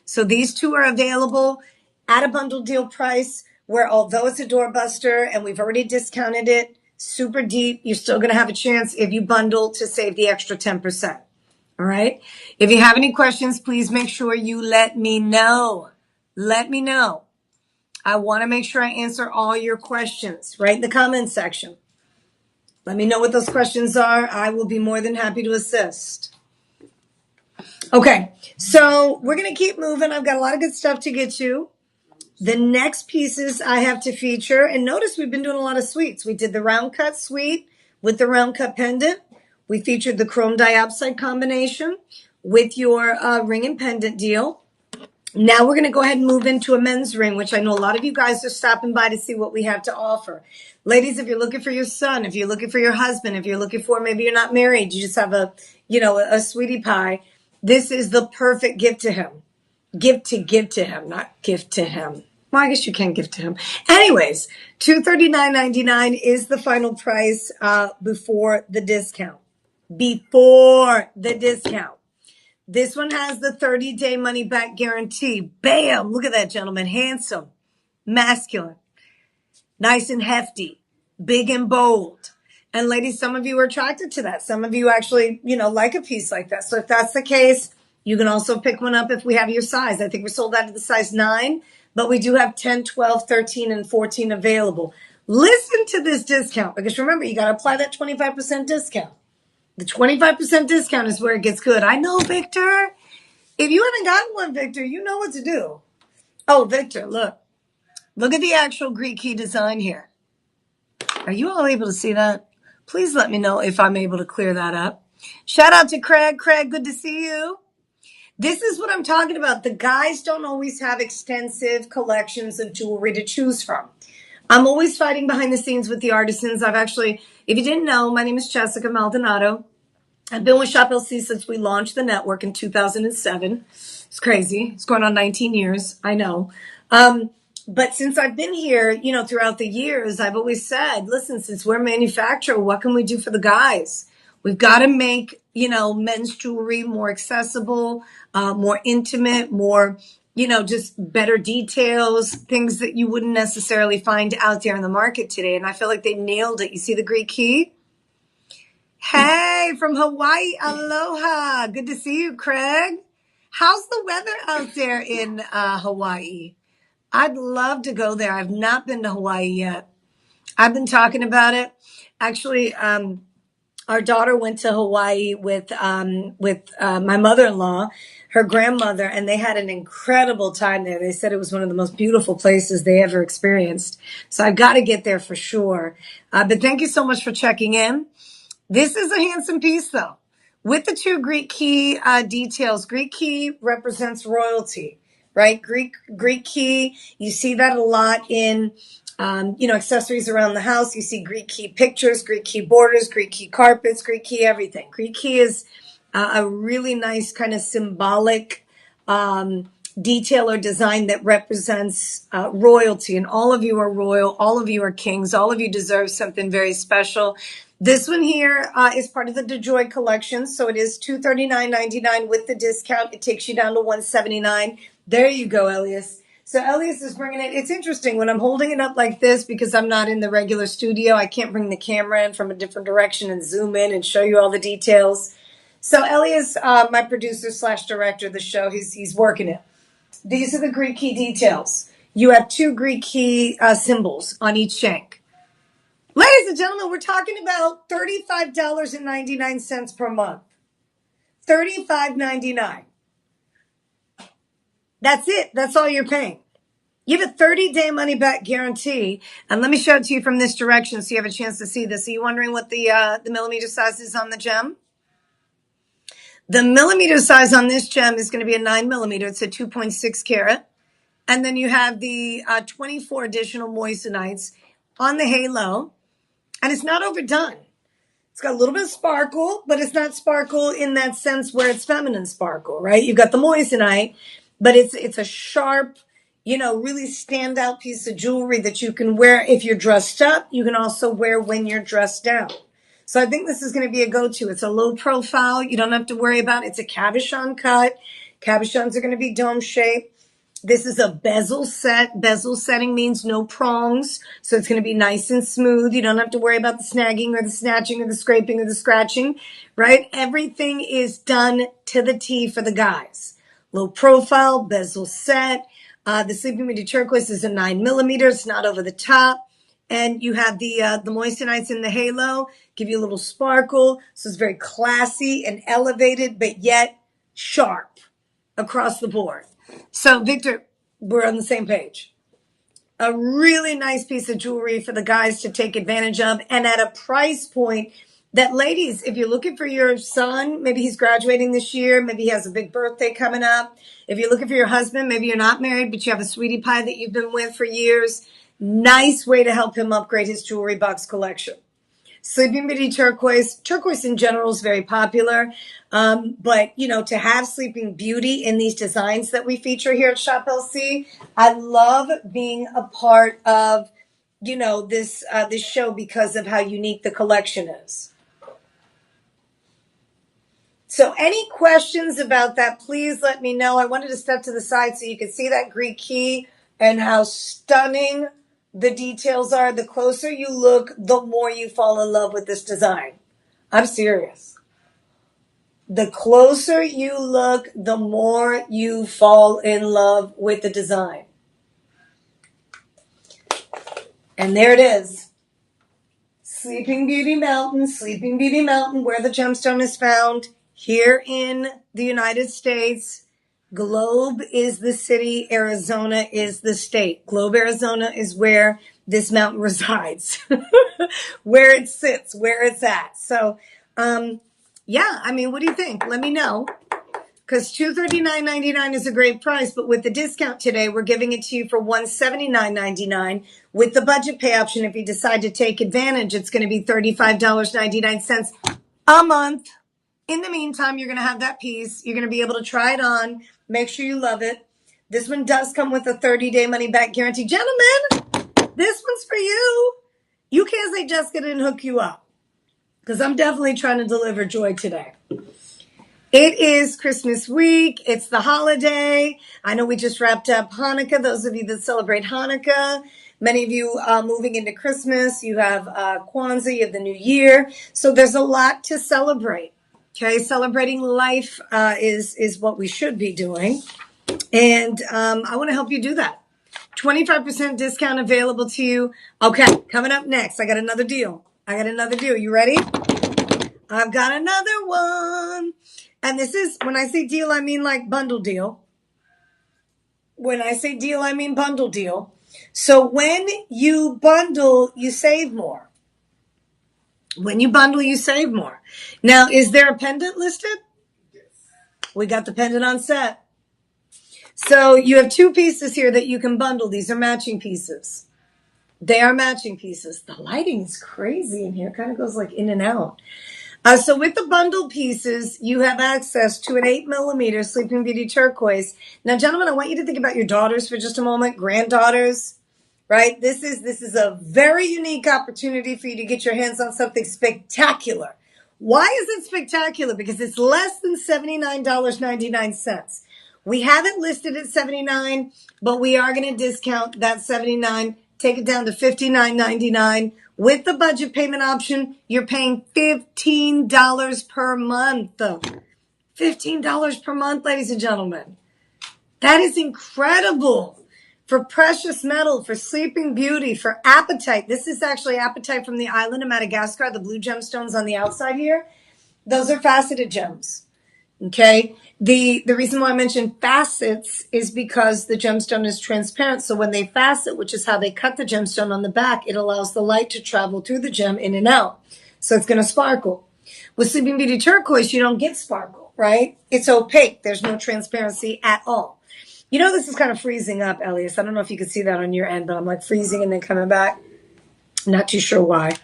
So these two are available at a bundle deal price where, although it's a doorbuster and we've already discounted it super deep, you're still going to have a chance if you bundle to save the extra 10%. All right. If you have any questions, please make sure you let me know. Let me know. I want to make sure I answer all your questions right in the comments section. Let me know what those questions are. I will be more than happy to assist. Okay, so we're going to keep moving. I've got a lot of good stuff to get to. The next pieces I have to feature, and notice we've been doing a lot of suites. We did the round cut suite with the round cut pendant. We featured the chrome diopside combination with your ring and pendant deal. Now we're going to go ahead and move into a men's ring, which I know a lot of you guys are stopping by to see what we have to offer. Ladies, if you're looking for your son, if you're looking for your husband, if you're looking for, maybe you're not married, you just have a sweetie pie, this is the perfect gift to him. Give to him, not gift to him. Well, I guess you can give to him. Anyways, $239.99 is the final price before the discount. Before the discount. This one has the 30-day money-back guarantee. Bam! Look at that gentleman. Handsome, masculine, nice and hefty, big and bold. And ladies, some of you are attracted to that. Some of you actually, like a piece like that. So if that's the case, you can also pick one up if we have your size. I think we're sold out of the size 9, but we do have 10, 12, 13, and 14 available. Listen to this discount because remember, you got to apply that 25% discount. The 25% discount is where it gets good. I know, Victor. If you haven't gotten one, Victor, you know what to do. Oh, Victor, look. Look at the actual Greek key design here. Are you all able to see that? Please let me know if I'm able to clear that up. Shout out to Craig. Craig, good to see you. This is what I'm talking about. The guys don't always have extensive collections of jewelry to choose from. I'm always fighting behind the scenes with the artisans. If you didn't know, my name is Jessica Maldonado. I've been with Shop LC since we launched the network in 2007. It's crazy. It's going on 19 years. I know. But since I've been here, throughout the years, I've always said, listen, since we're a manufacturer, what can we do for the guys? We've got to make, men's jewelry more accessible, more intimate, more, just better details, things that you wouldn't necessarily find out there in the market today. And I feel like they nailed it. You see the Greek key? Hey, from Hawaii, aloha. Good to see you, Craig. How's the weather out there in Hawaii? I'd love to go there. I've not been to Hawaii yet. I've been talking about it. Actually, our daughter went to Hawaii with my mother-in-law, her grandmother, and they had an incredible time there. They said it was one of the most beautiful places they ever experienced. So I've got to get there for sure. But thank you so much for checking in. This is a handsome piece, though, with the 2 Greek key details. Greek key represents royalty, right? Greek key, you see that a lot in, accessories around the house. You see Greek key pictures, Greek key borders, Greek key carpets, Greek key everything. Greek key is a really nice kind of symbolic detail or design that represents royalty. And all of you are royal. All of you are kings. All of you deserve something very special. This one here is part of the DeJoy collection. So it is $239.99 with the discount. It takes you down to $179. There you go, Elias. So Elias is bringing it. It's interesting when I'm holding it up like this because I'm not in the regular studio. I can't bring the camera in from a different direction and zoom in and show you all the details. So Elias, my producer / director of the show, he's working it. These are the Greek key details. You have 2 Greek key symbols on each shank. Ladies and gentlemen, we're talking about $35.99 per month. $35.99. That's it. That's all you're paying. You have a 30-day money-back guarantee. And let me show it to you from this direction so you have a chance to see this. Are you wondering what the millimeter size is on the gem? The millimeter size on this gem is going to be a 9 millimeter. It's a 2.6 carat. And then you have the 24 additional moissanites on the halo. And it's not overdone. It's got a little bit of sparkle, but it's not sparkle in that sense where it's feminine sparkle, right? You've got the moissanite, but it's a sharp, really standout piece of jewelry that you can wear if you're dressed up. You can also wear when you're dressed down. So I think this is going to be a go-to. It's a low profile. You don't have to worry about it. It's a cabochon cut. Cabochons are going to be dome shaped. This is a bezel set. Bezel setting means no prongs. So it's going to be nice and smooth. You don't have to worry about the snagging or the snatching or the scraping or the scratching, right? Everything is done to the T for the guys. Low profile, bezel set. The Sleeping Beauty Turquoise is a 9 millimeter. It's not over the top. And you have the moissanites in the halo, give you a little sparkle. So it's very classy and elevated, but yet sharp across the board. So, Victor, we're on the same page. A really nice piece of jewelry for the guys to take advantage of, and at a price point that ladies, if you're looking for your son, maybe he's graduating this year, maybe he has a big birthday coming up. If you're looking for your husband, maybe you're not married, but you have a sweetie pie that you've been with for years. Nice way to help him upgrade his jewelry box collection. Sleeping Beauty Turquoise. Turquoise in general is very popular. But, you know, to have Sleeping Beauty in these designs that we feature here at Shop LC, I love being a part of, you know, this show because of how unique the collection is. So any questions about that, please let me know. I wanted to step to the side so you could see that Greek key and how stunning the details are. The closer you look, the more you fall in love with this design. I'm serious. The closer you look, the more you fall in love with the design. And there it is. Sleeping Beauty Mountain, where the gemstone is found. Here in the United States, Globe is the city, Arizona is the state. Globe, Arizona is where this mountain resides, where it sits, where it's at. So, yeah, I mean, what do you think? Let me know. Because $239.99 is a great price, but with the discount today, we're giving it to you for $179.99. With the budget pay option, if you decide to take advantage, it's going to be $35.99 a month. In the meantime, you're going to have that piece. You're going to be able to try it on. Make sure you love it. This one does come with a 30-day money-back guarantee. Gentlemen, this one's for you. You can't say Jessica didn't hook you up, because I'm definitely trying to deliver joy today. It is Christmas week. It's the holiday. I know we just wrapped up Hanukkah. Those of you that celebrate Hanukkah, many of you are moving into Christmas. You have Kwanzaa, you have the New Year. So there's a lot to celebrate. Okay, celebrating life is what we should be doing. And I want to help you do that. 25% discount available to you. Okay, coming up next, I got another deal. You ready? I've got another one. And this is, when I say deal, I mean like bundle deal. When I say deal, I mean bundle deal. So when you bundle, you save more. When you bundle, you save more. Now, is there a pendant listed? Yes. We got the pendant on set. So you have two pieces here that you can bundle. These are matching pieces. They are matching pieces. The lighting is crazy in here. It kind of goes like in and out. So with the bundled pieces, you have access to an 8mm Sleeping Beauty Turquoise. Now, gentlemen, I want you to think about your daughters for just a moment, granddaughters, right? This is a very unique opportunity for you to get your hands on something spectacular. Why is it spectacular? Because it's less than $79.99. We have it listed at $79, but we are going to discount that $79, take it down to $59.99. With the budget payment option, you're paying $15 per month. $15 per month, ladies and gentlemen. That is incredible. For precious metal, for Sleeping Beauty, for apatite. This is actually apatite from the island of Madagascar, the blue gemstones on the outside here. Those are faceted gems. Okay. The reason why I mentioned facets is because the gemstone is transparent. So when they facet, which is how they cut the gemstone on the back, it allows the light to travel through the gem in and out. So it's going to sparkle. With Sleeping Beauty Turquoise, you don't get sparkle, right? It's opaque. There's no transparency at all. You know, this is kind of freezing up, Elias. I don't know if you can see that on your end, but I'm like freezing and then coming back. Not too sure why.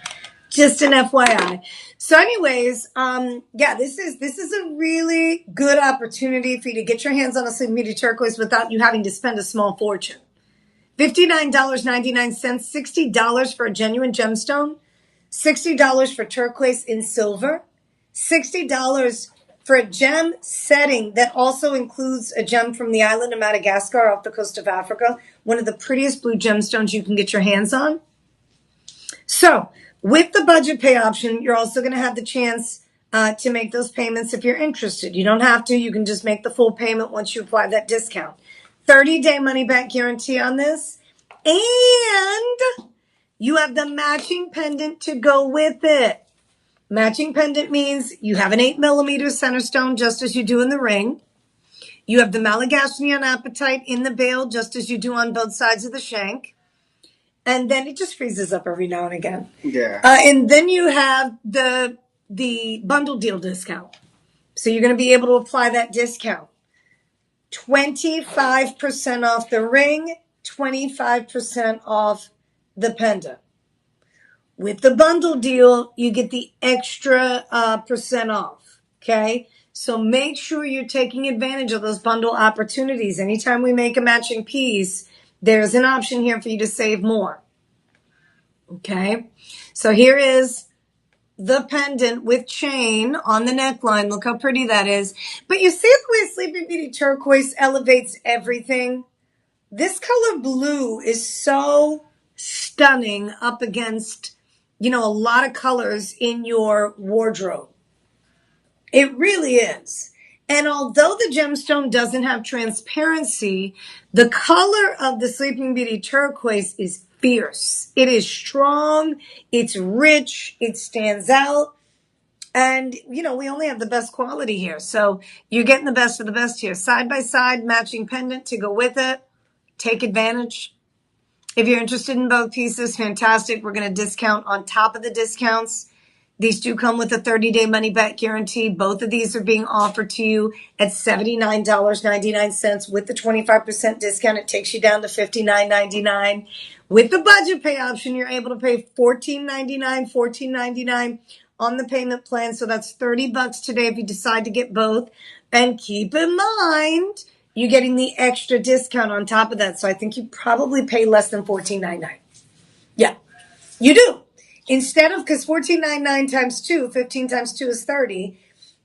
Just an FYI. So anyways, yeah, this is a really good opportunity for you to get your hands on a Sleeping Beauty Turquoise without you having to spend a small fortune. $59.99, $60 for a genuine gemstone, $60 for turquoise in silver, $60 for a gem setting that also includes a gem from the island of Madagascar off the coast of Africa, one of the prettiest blue gemstones you can get your hands on. So with the budget pay option, you're also going to have the chance to make those payments if you're interested. You don't have to. You can just make the full payment once you apply that discount. 30-day money-back guarantee on this. And you have the matching pendant to go with it. Matching pendant means you have an 8mm center stone, just as you do in the ring. You have the Malagasnian apatite in the bail, just as you do on both sides of the shank. And then it just freezes up every now and again. Yeah. And then you have the the bundle deal discount. So you're going to be able to apply that discount. 25% off the ring, 25% off the pendant. With the bundle deal, you get the extra percent off. Okay. So make sure you're taking advantage of those bundle opportunities. Anytime we make a matching piece, there's an option here for you to save more. Okay. So here is the pendant with chain on the neckline. Look how pretty that is. But you see the way Sleeping Beauty Turquoise elevates everything? This color blue is so stunning up against, a lot of colors in your wardrobe. It really is. And although the gemstone doesn't have transparency, the color of the Sleeping Beauty Turquoise is fierce. It is strong. It's rich. It stands out. And, we only have the best quality here. So you're getting the best of the best here. Side by side, matching pendant to go with it. Take advantage. If you're interested in both pieces, fantastic. We're going to discount on top of the discounts. These do come with a 30-day money-back guarantee. Both of these are being offered to you at $79.99 with the 25% discount. It takes you down to $59.99. With the budget pay option, you're able to pay $14.99 on the payment plan. So that's $30 today if you decide to get both. And keep in mind, you're getting the extra discount on top of that. So I think you probably pay less than $14.99. Yeah, you do. Instead of, because $14.99 times 2, 15 times 2 is 30.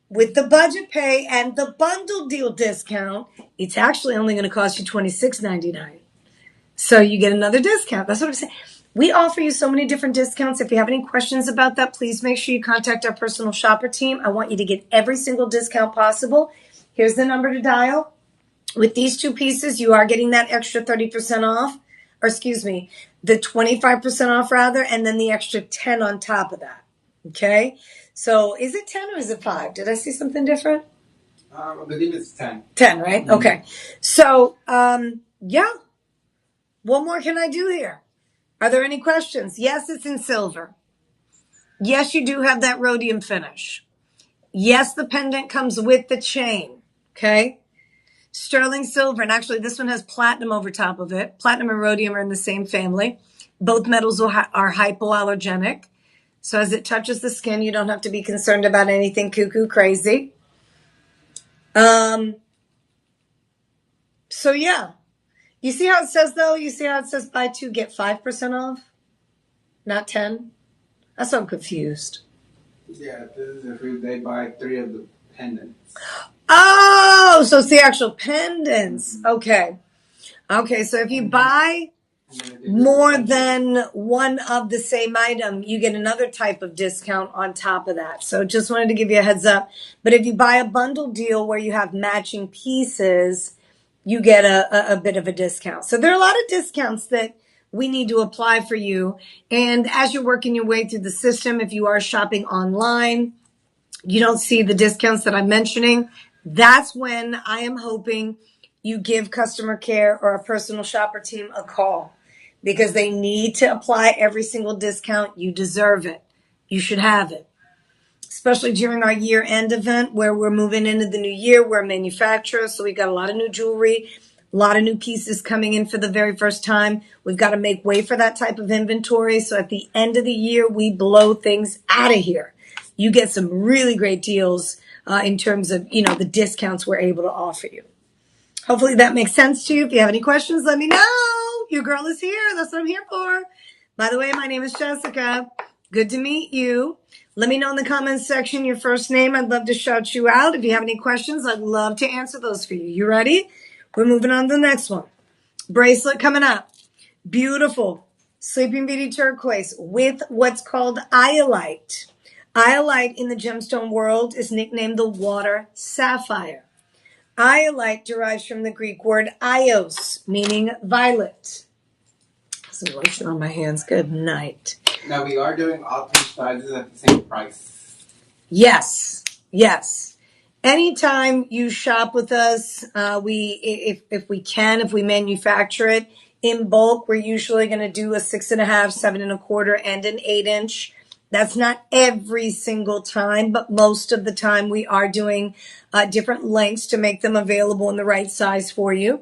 With the budget pay and the bundle deal discount, it's actually only going to cost you $26.99. So you get another discount. That's what I'm saying. We offer you so many different discounts. If you have any questions about that, please make sure you contact our personal shopper team. I want you to get every single discount possible. Here's the number to dial. With these two pieces, you are getting that extra 30% off, or excuse me, the 25% off rather, and then the extra 10 on top of that. Okay? So is it 10 or is it 5? Did I see something different? I believe it's 10. 10, right? Mm-hmm. Okay. So, yeah. What more can I do here? Are there any questions? Yes, it's in silver. Yes, you do have that rhodium finish. Yes, the pendant comes with the chain. Okay? Sterling silver, and actually this one has platinum over top of it. Platinum and rhodium are in the same family. Both metals are hypoallergenic. So as it touches the skin, you don't have to be concerned about anything cuckoo crazy. So yeah. You see how it says though? You see how it says buy 2, get 5% off? Not 10? That's why I'm confused. Yeah, this is if they buy 3 of the pendants. Oh, so it's the actual pendants. Okay. Okay, so if you buy more than one of the same item, you get another type of discount on top of that. So just wanted to give you a heads up. But if you buy a bundle deal where you have matching pieces, you get a bit of a discount. So there are a lot of discounts that we need to apply for you. And as you're working your way through the system, if you are shopping online, you don't see the discounts that I'm mentioning. That's when I am hoping you give customer care or a personal shopper team a call because they need to apply every single discount. You deserve it. You should have it. Especially during our year-end event where we're moving into the new year. We're a manufacturer, so we've got a lot of new jewelry, a lot of new pieces coming in for the very first time. We've got to make way for that type of inventory. So at the end of the year, we blow things out of here. You get some really great deals in terms of, the discounts we're able to offer you. Hopefully that makes sense to you. If you have any questions, let me know. Your girl is here. That's what I'm here for. By the way, my name is Jessica. Good to meet you. Let me know in the comments section your first name. I'd love to shout you out. If you have any questions, I'd love to answer those for you. You ready? We're moving on to the next one. Bracelet coming up. Beautiful. Sleeping Beauty Turquoise with what's called iolite. Iolite in the gemstone world is nicknamed the water sapphire. Iolite derives from the Greek word ios, meaning violet. Some lotion on my hands. Good night. Now we are doing all 3 sizes at the same price. Yes. Anytime you shop with us, if we manufacture it in bulk, we're usually going to do a 6.5, 7 1/4, and an 8-inch. That's not every single time, but most of the time we are doing different lengths to make them available in the right size for you.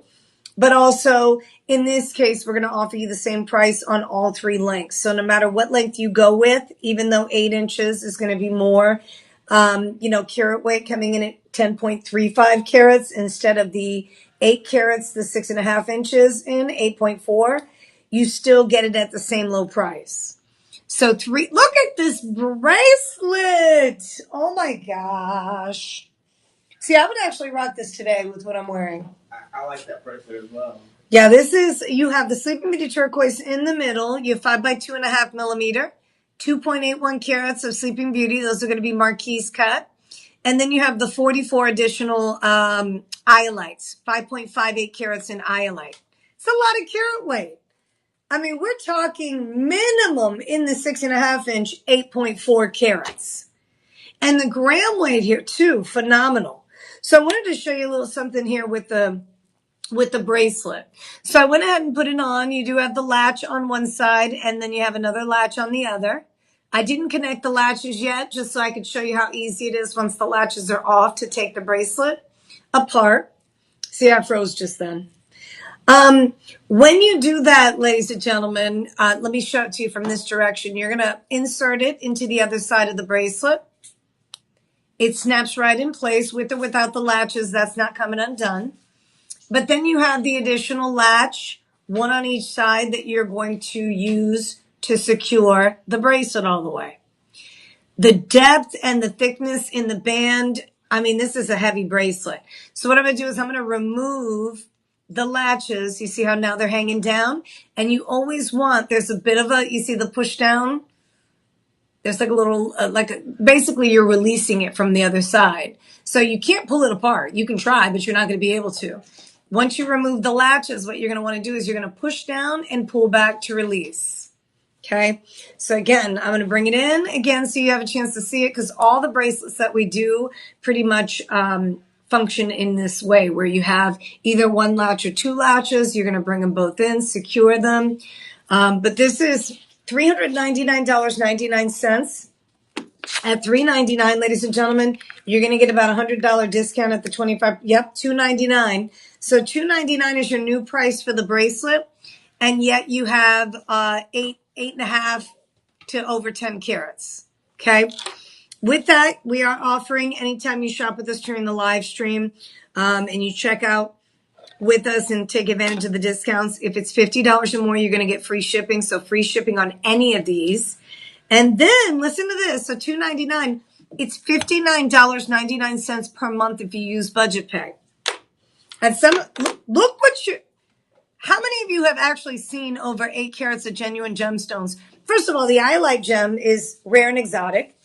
But also in this case, we're going to offer you the same price on all three lengths. So no matter what length you go with, even though 8 inches is going to be more, carat weight coming in at 10.35 carats instead of the 8 carats, the 6.5 inches in 8.4, you still get it at the same low price. So look at this bracelet. Oh my gosh. See, I would actually rock this today with what I'm wearing. I like that bracelet as well. Yeah, you have the Sleeping Beauty Turquoise in the middle. You have 5 by 2.5 millimeter, 2.81 carats of Sleeping Beauty. Those are going to be marquise cut. And then you have the 44 additional iolites, 5.58 carats in iolite. It's a lot of carat weight. I mean, we're talking minimum in the 6.5 inch, 8.4 carats. And the gram weight here too, phenomenal. So I wanted to show you a little something here with the bracelet. So I went ahead and put it on. You do have the latch on one side and then you have another latch on the other. I didn't connect the latches yet, just so I could show you how easy it is once the latches are off to take the bracelet apart. See, I froze just then. When you do that, ladies and gentlemen, let me show it to you from this direction. You're going to insert it into the other side of the bracelet. It snaps right in place with or without the latches. That's not coming undone. But then you have the additional latch, one on each side, that you're going to use to secure the bracelet all the way. The depth and the thickness in the band, I mean, this is a heavy bracelet. So what I'm going to do is I'm going to remove the latches. You see how now they're hanging down? And you always want, there's a bit of you see the push down? There's like a little, basically you're releasing it from the other side. So you can't pull it apart. You can try, but you're not going to be able to. Once you remove the latches, what you're going to want to do is you're going to push down and pull back to release. Okay. So again, I'm going to bring it in again so you have a chance to see it, because all the bracelets that we do pretty much function in this way, where you have either one latch or two latches. You're going to bring them both in, secure them. But this is $399.99. At $399, ladies and gentlemen, you're going to get about a $100 discount at the 25. Yep, $299. So $299 is your new price for the bracelet, and yet you have 8.5 to over 10 carats. Okay. With that, we are offering, anytime you shop with us during the live stream, and you check out with us and take advantage of the discounts, if it's $50 or more, you're going to get free shipping. So free shipping on any of these. And then listen to this. So $299, it's $59.99 per month if you use budget pay. And how many of you have actually seen over 8 carats of genuine gemstones? First of all, the iolite gem is rare and exotic.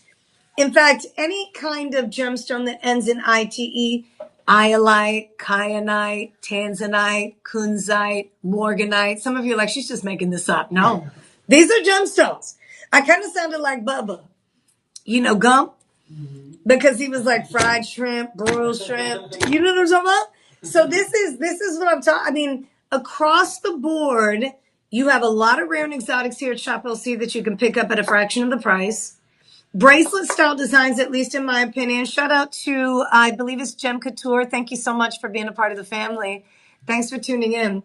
In fact, any kind of gemstone that ends in ITE, iolite, kyanite, tanzanite, kunzite, morganite. Some of you are like, she's just making this up. No, these are gemstones. I kind of sounded like Bubba, Gump, because he was like fried shrimp, broiled shrimp. You know what I'm talking about? So this is what I'm talking. I mean, across the board, you have a lot of rare and exotics here at Shop LC that you can pick up at a fraction of the price. Bracelet style designs, at least in my opinion. Shout out to, I believe it's Gem Couture. Thank you so much for being a part of the family. Thanks for tuning in.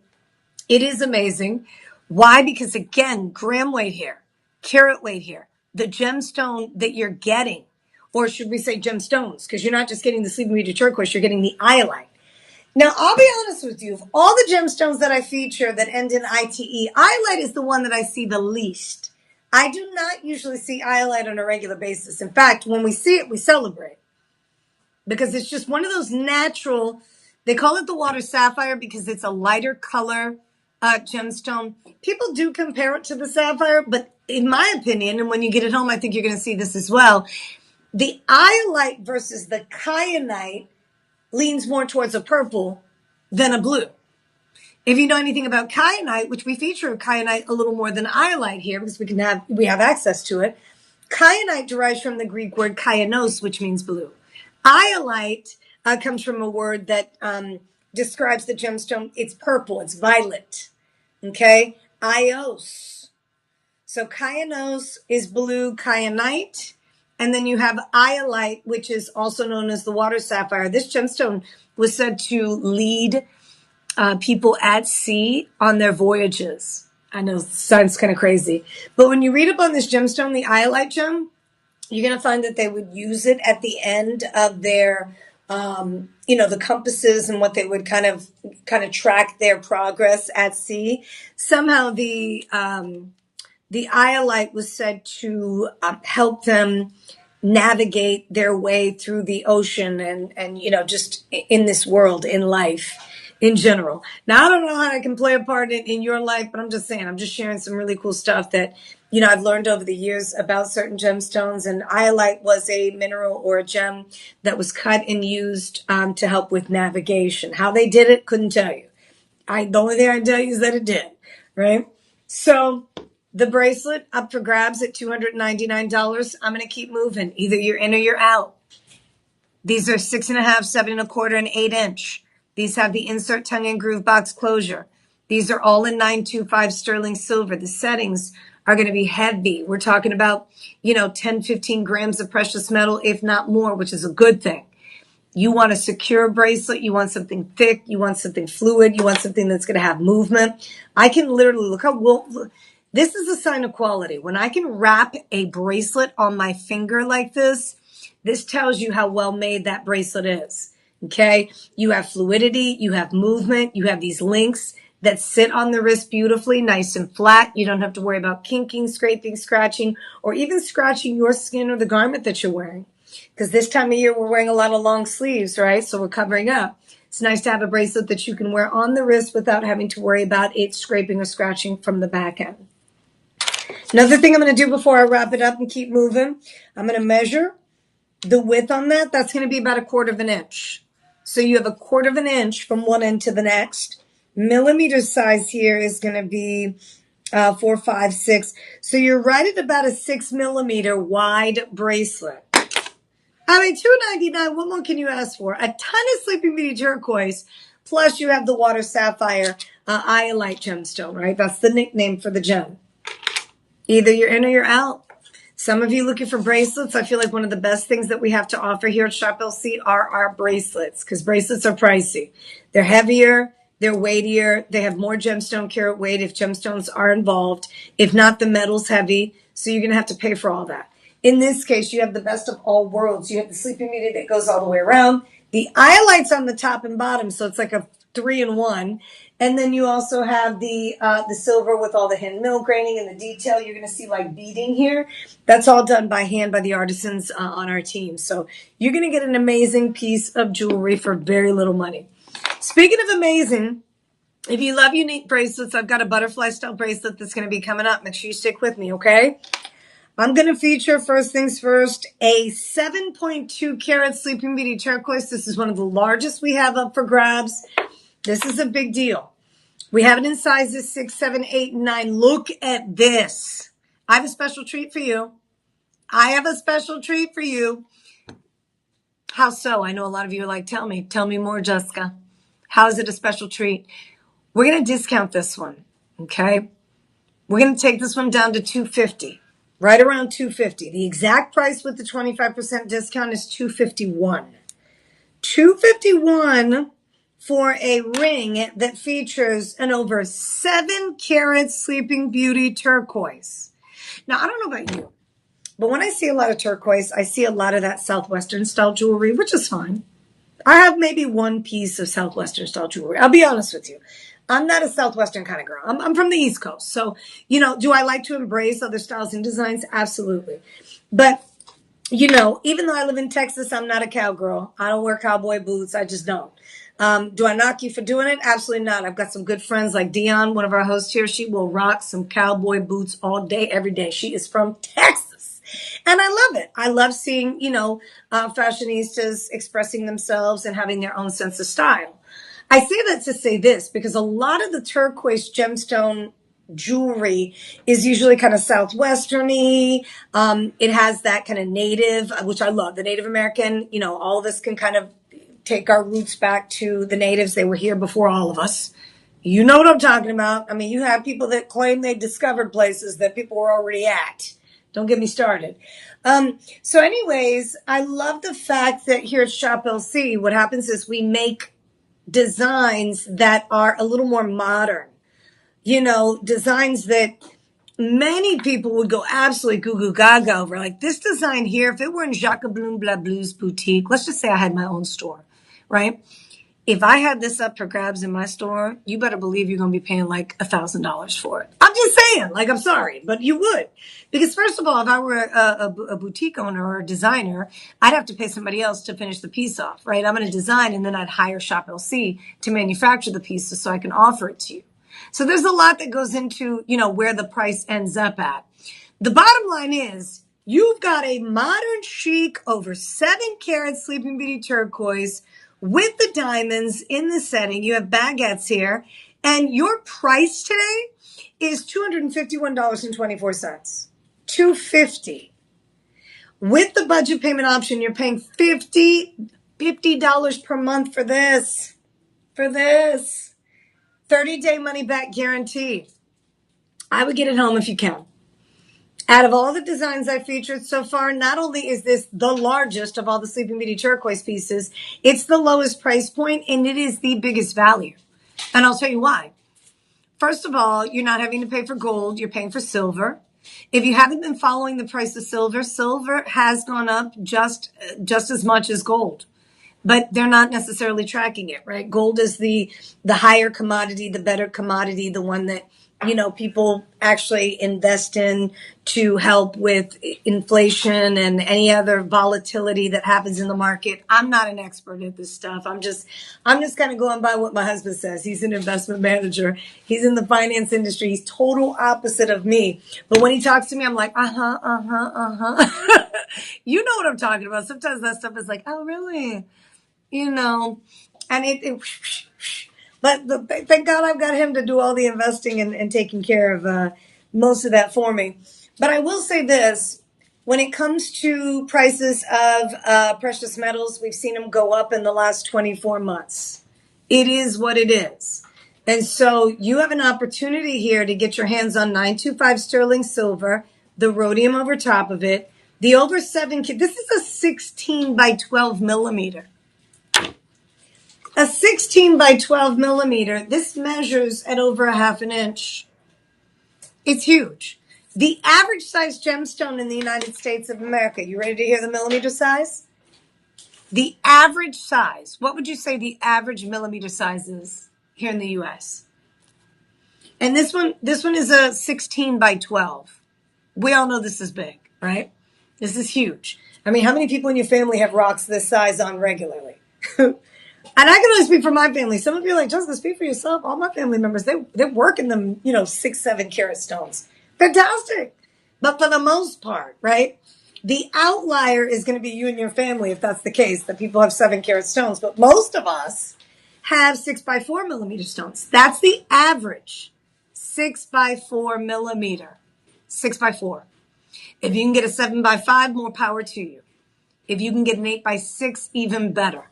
It is amazing. Why? Because again, gram weight here, carat weight here, the gemstone that you're getting, or should we say gemstones? Because you're not just getting the Sleeping Beauty Turquoise, you're getting the iolite. Now, I'll be honest with you. Of all the gemstones that I feature that end in ITE, iolite is the one that I see the least. I do not usually see iolite on a regular basis. In fact, when we see it, we celebrate, because it's just one of those natural, they call it the water sapphire because it's a lighter color gemstone. People do compare it to the sapphire, but in my opinion, and when you get it home, I think you're going to see this as well, the iolite versus the kyanite leans more towards a purple than a blue. If you know anything about kyanite, which we feature kyanite a little more than iolite here because we have access to it. Kyanite derives from the Greek word kyanos, which means blue. Iolite comes from a word that describes the gemstone. It's purple. It's violet. Okay? Ios. So kyanose is blue kyanite. And then you have iolite, which is also known as the water sapphire. This gemstone was said to lead people at sea on their voyages. I know it sounds kind of crazy. But when you read up on this gemstone, the iolite gem, you're going to find that they would use it at the end of their, the compasses and what they would kind of track their progress at sea. Somehow the iolite was said to help them navigate their way through the ocean and just in this world, in life in general. Now, I don't know how I can play a part in your life, but I'm just saying, I'm just sharing some really cool stuff that, I've learned over the years about certain gemstones. And iolite was a mineral or a gem that was cut and used to help with navigation. How they did it, couldn't tell you. The only thing I can tell you is that it did, right? So the bracelet up for grabs at $299. I'm going to keep moving. Either you're in or you're out. These are 6.5, 7.25, and 8-inch. These have the insert tongue and groove box closure. These are all in 925 sterling silver. The settings are going to be heavy. We're talking about, 10, 15 grams of precious metal, if not more, which is a good thing. You want a secure bracelet. You want something thick. You want something fluid. You want something that's going to have movement. I can literally this is a sign of quality. When I can wrap a bracelet on my finger like this tells you how well made that bracelet is. Okay. You have fluidity. You have movement. You have these links that sit on the wrist beautifully, nice and flat. You don't have to worry about kinking, scraping, scratching, or even scratching your skin or the garment that you're wearing. Because this time of year, we're wearing a lot of long sleeves, right? So we're covering up. It's nice to have a bracelet that you can wear on the wrist without having to worry about it scraping or scratching from the back end. Another thing I'm going to do before I wrap it up and keep moving, I'm going to measure the width on that. That's going to be about 1/4 inch. So you have 1/4 inch from one end to the next. Millimeter size here is going to be 4, 5, 6. So you're right at about a 6 millimeter wide bracelet. I mean, $299, what more can you ask for? A ton of Sleeping Beauty Turquoise, plus you have the water sapphire iolite gemstone, right? That's the nickname for the gem. Either you're in or you're out. Some of you looking for bracelets, I feel like one of the best things that we have to offer here at Shop LC are our bracelets, because bracelets are pricey. They're heavier, they're weightier, they have more gemstone carat weight if gemstones are involved. If not, the metal's heavy, so you're going to have to pay for all that. In this case, you have the best of all worlds. You have the Sleeping Beauty that goes all the way around. The iolite's on the top and bottom, so it's like a 3-in-1. And then you also have the silver with all the hand mill graining and the detail. You're going to see like beading here. That's all done by hand by the artisans on our team. So you're going to get an amazing piece of jewelry for very little money. Speaking of amazing, if you love unique bracelets, I've got a butterfly style bracelet that's going to be coming up. Make sure you stick with me, okay? I'm going to feature, first things first, a 7.2 karat Sleeping Beauty Turquoise. This is one of the largest we have up for grabs. This is a big deal. We have it in sizes 6, 7, 8, and 9. Look at this. I have a special treat for you. How so? I know a lot of you are like, tell me more, Jessica. How is it a special treat? We're going to discount this one, okay? We're going to take this one down to $250, right around $250. The exact price with the 25% discount is $251. $251 for a ring that features an over 7 karat Sleeping Beauty turquoise. Now, I don't know about you, but when I see a lot of turquoise, I see a lot of that Southwestern style jewelry, which is fine. I have maybe one piece of Southwestern style jewelry. I'll be honest with you. I'm not a Southwestern kind of girl. I'm from the East Coast. So, do I like to embrace other styles and designs? Absolutely. But, even though I live in Texas, I'm not a cowgirl. I don't wear cowboy boots. I just don't. Do I knock you for doing it? Absolutely not. I've got some good friends like Dion, one of our hosts here. She will rock some cowboy boots all day, every day. She is from Texas. And I love it. I love seeing, fashionistas expressing themselves and having their own sense of style. I say that to say this because a lot of the turquoise gemstone jewelry is usually kind of Southwestern-y. It has that kind of native, which I love, the Native American. All of us can kind of take our roots back to the natives. They were here before all of us. You know what I'm talking about. I mean, you have people that claim they discovered places that people were already at. Don't get me started. So anyways, I love the fact that here at Shop LC, what happens is we make designs that are a little more modern. Designs that many people would go absolutely goo goo gaga over. Like this design here, if it were in Jacques Blum Blablu's boutique, let's just say I had my own store, right? If I had this up for grabs in my store, you better believe you're going to be paying like $1,000 for it. I'm just saying, like, I'm sorry, but you would. Because first of all, if I were a boutique owner or a designer, I'd have to pay somebody else to finish the piece off, right? I'm going to design and then I'd hire Shop LC to manufacture the pieces so I can offer it to you. So there's a lot that goes into, where the price ends up at. The bottom line is you've got a modern chic over 7 carat Sleeping Beauty Turquoise with the diamonds in the setting. You have baguettes here. And your price today is $251.24. $250. With the budget payment option, you're paying $50 per month for this. 30-day money back guarantee. I would get it home if you can. Out of all the designs I featured so far, not only is this the largest of all the Sleeping Beauty Turquoise pieces, it's the lowest price point and it is the biggest value. And I'll tell you why. First of all, you're not having to pay for gold, you're paying for silver. If you haven't been following the price of silver, silver has gone up just as much as gold. But they're not necessarily tracking it, right? Gold is the higher commodity, the better commodity, the one that, people actually invest in to help with inflation and any other volatility that happens in the market. I'm not an expert at this stuff. I'm just kind of going by what my husband says. He's an investment manager. He's in the finance industry. He's total opposite of me. But when he talks to me, I'm like, You know what I'm talking about. Sometimes that stuff is like, oh, really? And but thank God I've got him to do all the investing and taking care of most of that for me. But I will say this, when it comes to prices of precious metals, we've seen them go up in the last 24 months. It is what it is. And so you have an opportunity here to get your hands on 925 sterling silver, the rhodium over top of it, the over 7, this is a 16 by 12 millimeter. A 16 by 12 millimeter, this measures at over a half an inch. It's huge. The average size gemstone in the United States of America, you ready to hear the millimeter size? The average size, what would you say the average millimeter size is here in the US? And this one is a 16 by 12. We all know this is big, right? This is huge. I mean, how many people in your family have rocks this size on regularly? And I can only speak for my family. Some of you are like, Jessica, speak for yourself. All my family members, they're working them, 6-7 carat stones. Fantastic. But for the most part, right? The outlier is going to be you and your family, if that's the case, that people have 7 carat stones. But most of us have 6 by 4 millimeter stones. That's the average. 6 by 4 millimeter. 6 by 4. If you can get a 7 by 5, more power to you. If you can get an 8 by 6, even better.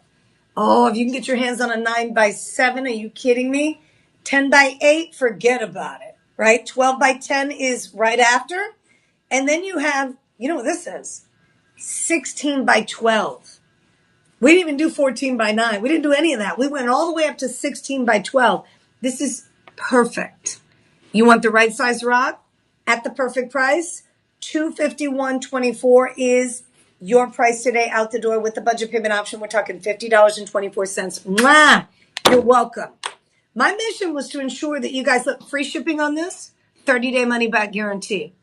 Oh, if you can get your hands on a 9 by 7, are you kidding me? 10 by 8, forget about it, right? 12 by 10 is right after. And then you have, you know what this is? 16 by 12. We didn't even do 14 by 9. We didn't do any of that. We went all the way up to 16 by 12. This is perfect. You want the right size rock at the perfect price? $251.24 is your price today out the door with the budget payment option. We're talking $50.24. Mwah! You're welcome. My mission was to ensure that you guys look free shipping on this, 30-day money back guarantee.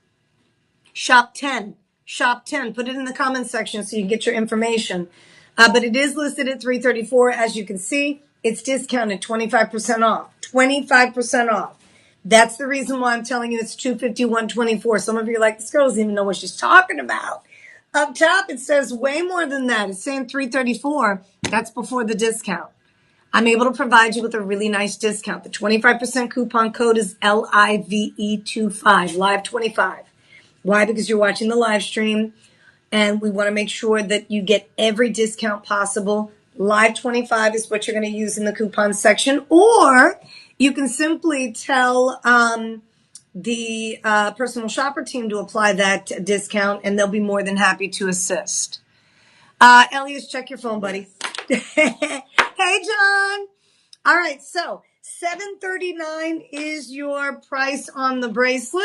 Shop 10. Put it in the comments section so you can get your information. But it is listed at $334. As you can see, it's discounted 25% off. 25% off. That's the reason why I'm telling you it's $251.24. Some of you are like, this girl doesn't even know what she's talking about. Up top, it says way more than that. It's saying $334. That's before the discount. I'm able to provide you with a really nice discount. The 25% coupon code is LIVE25, live 25. Why? Because you're watching the live stream, and we want to make sure that you get every discount possible. Live 25 is what you're going to use in the coupon section, or You can simply tell the personal shopper team to apply that discount, and they'll be more than happy to assist. Elias, check your phone, buddy. Hey, John. All right, so $739 is your price on the bracelet.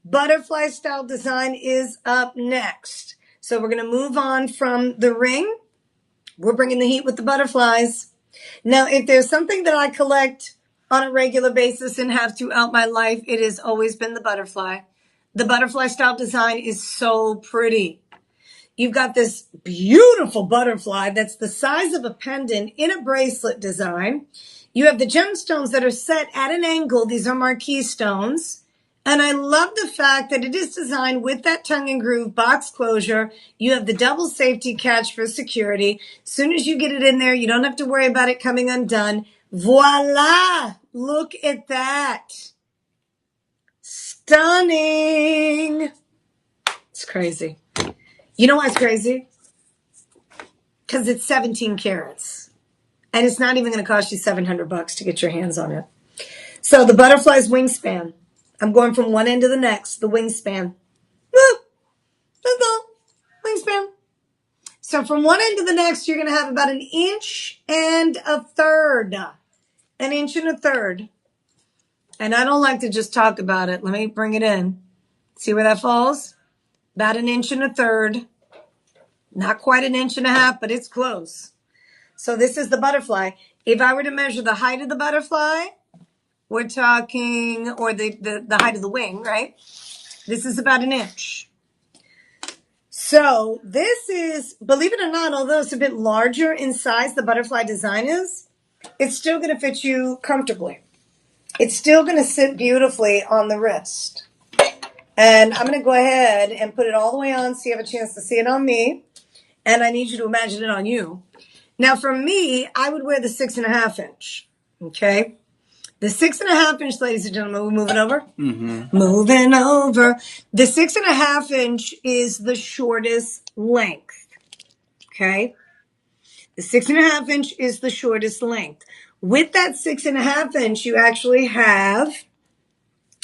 Butterfly style design is up next. So we're going to move on from the ring. We're bringing the heat with the butterflies. Now, if there's something that I collect on a regular basis and have throughout my life, it has always been the butterfly. The butterfly style design is so pretty. You've got this beautiful butterfly that's the size of a pendant in a bracelet design. You have the gemstones that are set at an angle. These are marquee stones. And I love the fact that it is designed with that tongue and groove box closure. You have the double safety catch for security. As soon as you get it in there, you don't have to worry about it coming undone. Voila! Look at that. Stunning. It's crazy. You know why it's crazy? Because it's 17 carats. And it's not even going to cost you $700 to get your hands on it. So the butterfly's wingspan. I'm going from one end to the next. The wingspan. Woo! That's all. Wingspan. So from one end to the next, you're going to have about 1 inch and a third. 1 inch and a third. And I don't like to just talk about it. Let me bring it in. See where that falls? About 1 inch and a third. Not quite 1.5 inches, but it's close. So this is the butterfly. If I were to measure the height of the butterfly, we're talking, or the height of the wing, right? This is about 1 inch. So this is, believe it or not, although it's a bit larger in size, the butterfly design is, it's still going to fit you comfortably. It's still going to sit beautifully on the wrist. And I'm going to go ahead and put it all the way on so you have a chance to see it on me. And I need you to imagine it on you. Now, for me, I would wear the 6.5 inch. Okay? The 6.5 inch, ladies and gentlemen, we're moving over? Mm-hmm. Moving over. The 6.5 inch is the shortest length. Okay? The 6.5 inch is the shortest length. With that 6.5 inch, you actually have,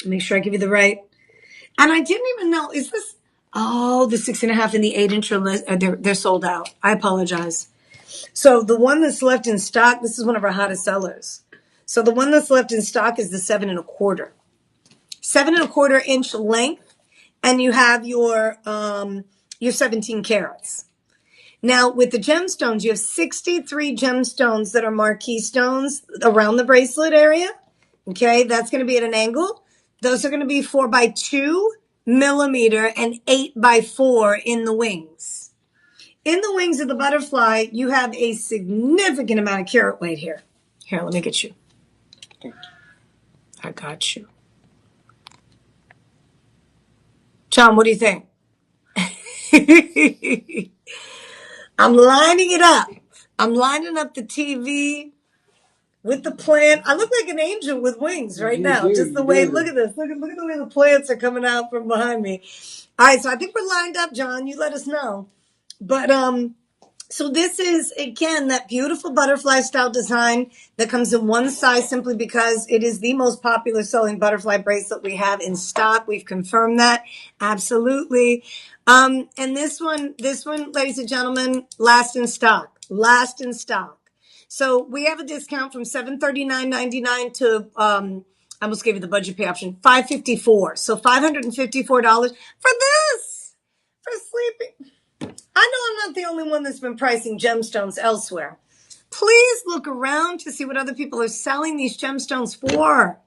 make sure I give you the right, and I didn't even know, is this, oh, the 6.5 and the 8 inch are they're sold out. I apologize. So the one that's left in stock, this is one of our hottest sellers. So the one that's left in stock is the 7.25. 7.25 inch length, and you have your 17 carats. Now with the gemstones, you have 63 gemstones that are marquee stones around the bracelet area. Okay, that's going to be at an angle. Those are going to be 4x2 millimeter and 8x4 in the wings. In the wings of the butterfly, you have a significant amount of carat weight here. Here, let me get you. I got you. John, what do you think? I'm lining it up. I'm lining up the TV with the plant. I look like an angel with wings right now. Just the way, look at this. Look at the way the plants are coming out from behind me. All right, so I think we're lined up, John. You let us know. But so this is, again, that beautiful butterfly style design that comes in one size simply because it is the most popular selling butterfly bracelet we have in stock. We've confirmed that. Absolutely. And this one, ladies and gentlemen, last in stock. Last in stock. So we have a discount from $739.99 to, I almost gave you the budget pay option, $554. So $554 for this, for Sleeping. I know I'm not the only one that's been pricing gemstones elsewhere. Please look around to see what other people are selling these gemstones for.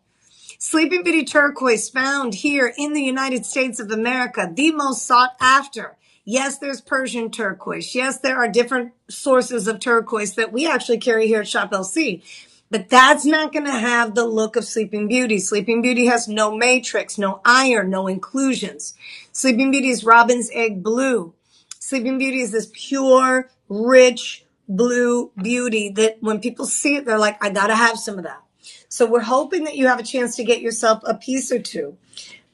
Sleeping Beauty Turquoise, found here in the United States of America, the most sought after. Yes, there's Persian turquoise. Yes, there are different sources of turquoise that we actually carry here at Shop LC. But that's not going to have the look of Sleeping Beauty. Sleeping Beauty has no matrix, no iron, no inclusions. Sleeping Beauty is robin's egg blue. Sleeping Beauty is this pure, rich, blue beauty that when people see it, they're like, I got to have some of that. So we're hoping that you have a chance to get yourself a piece or two.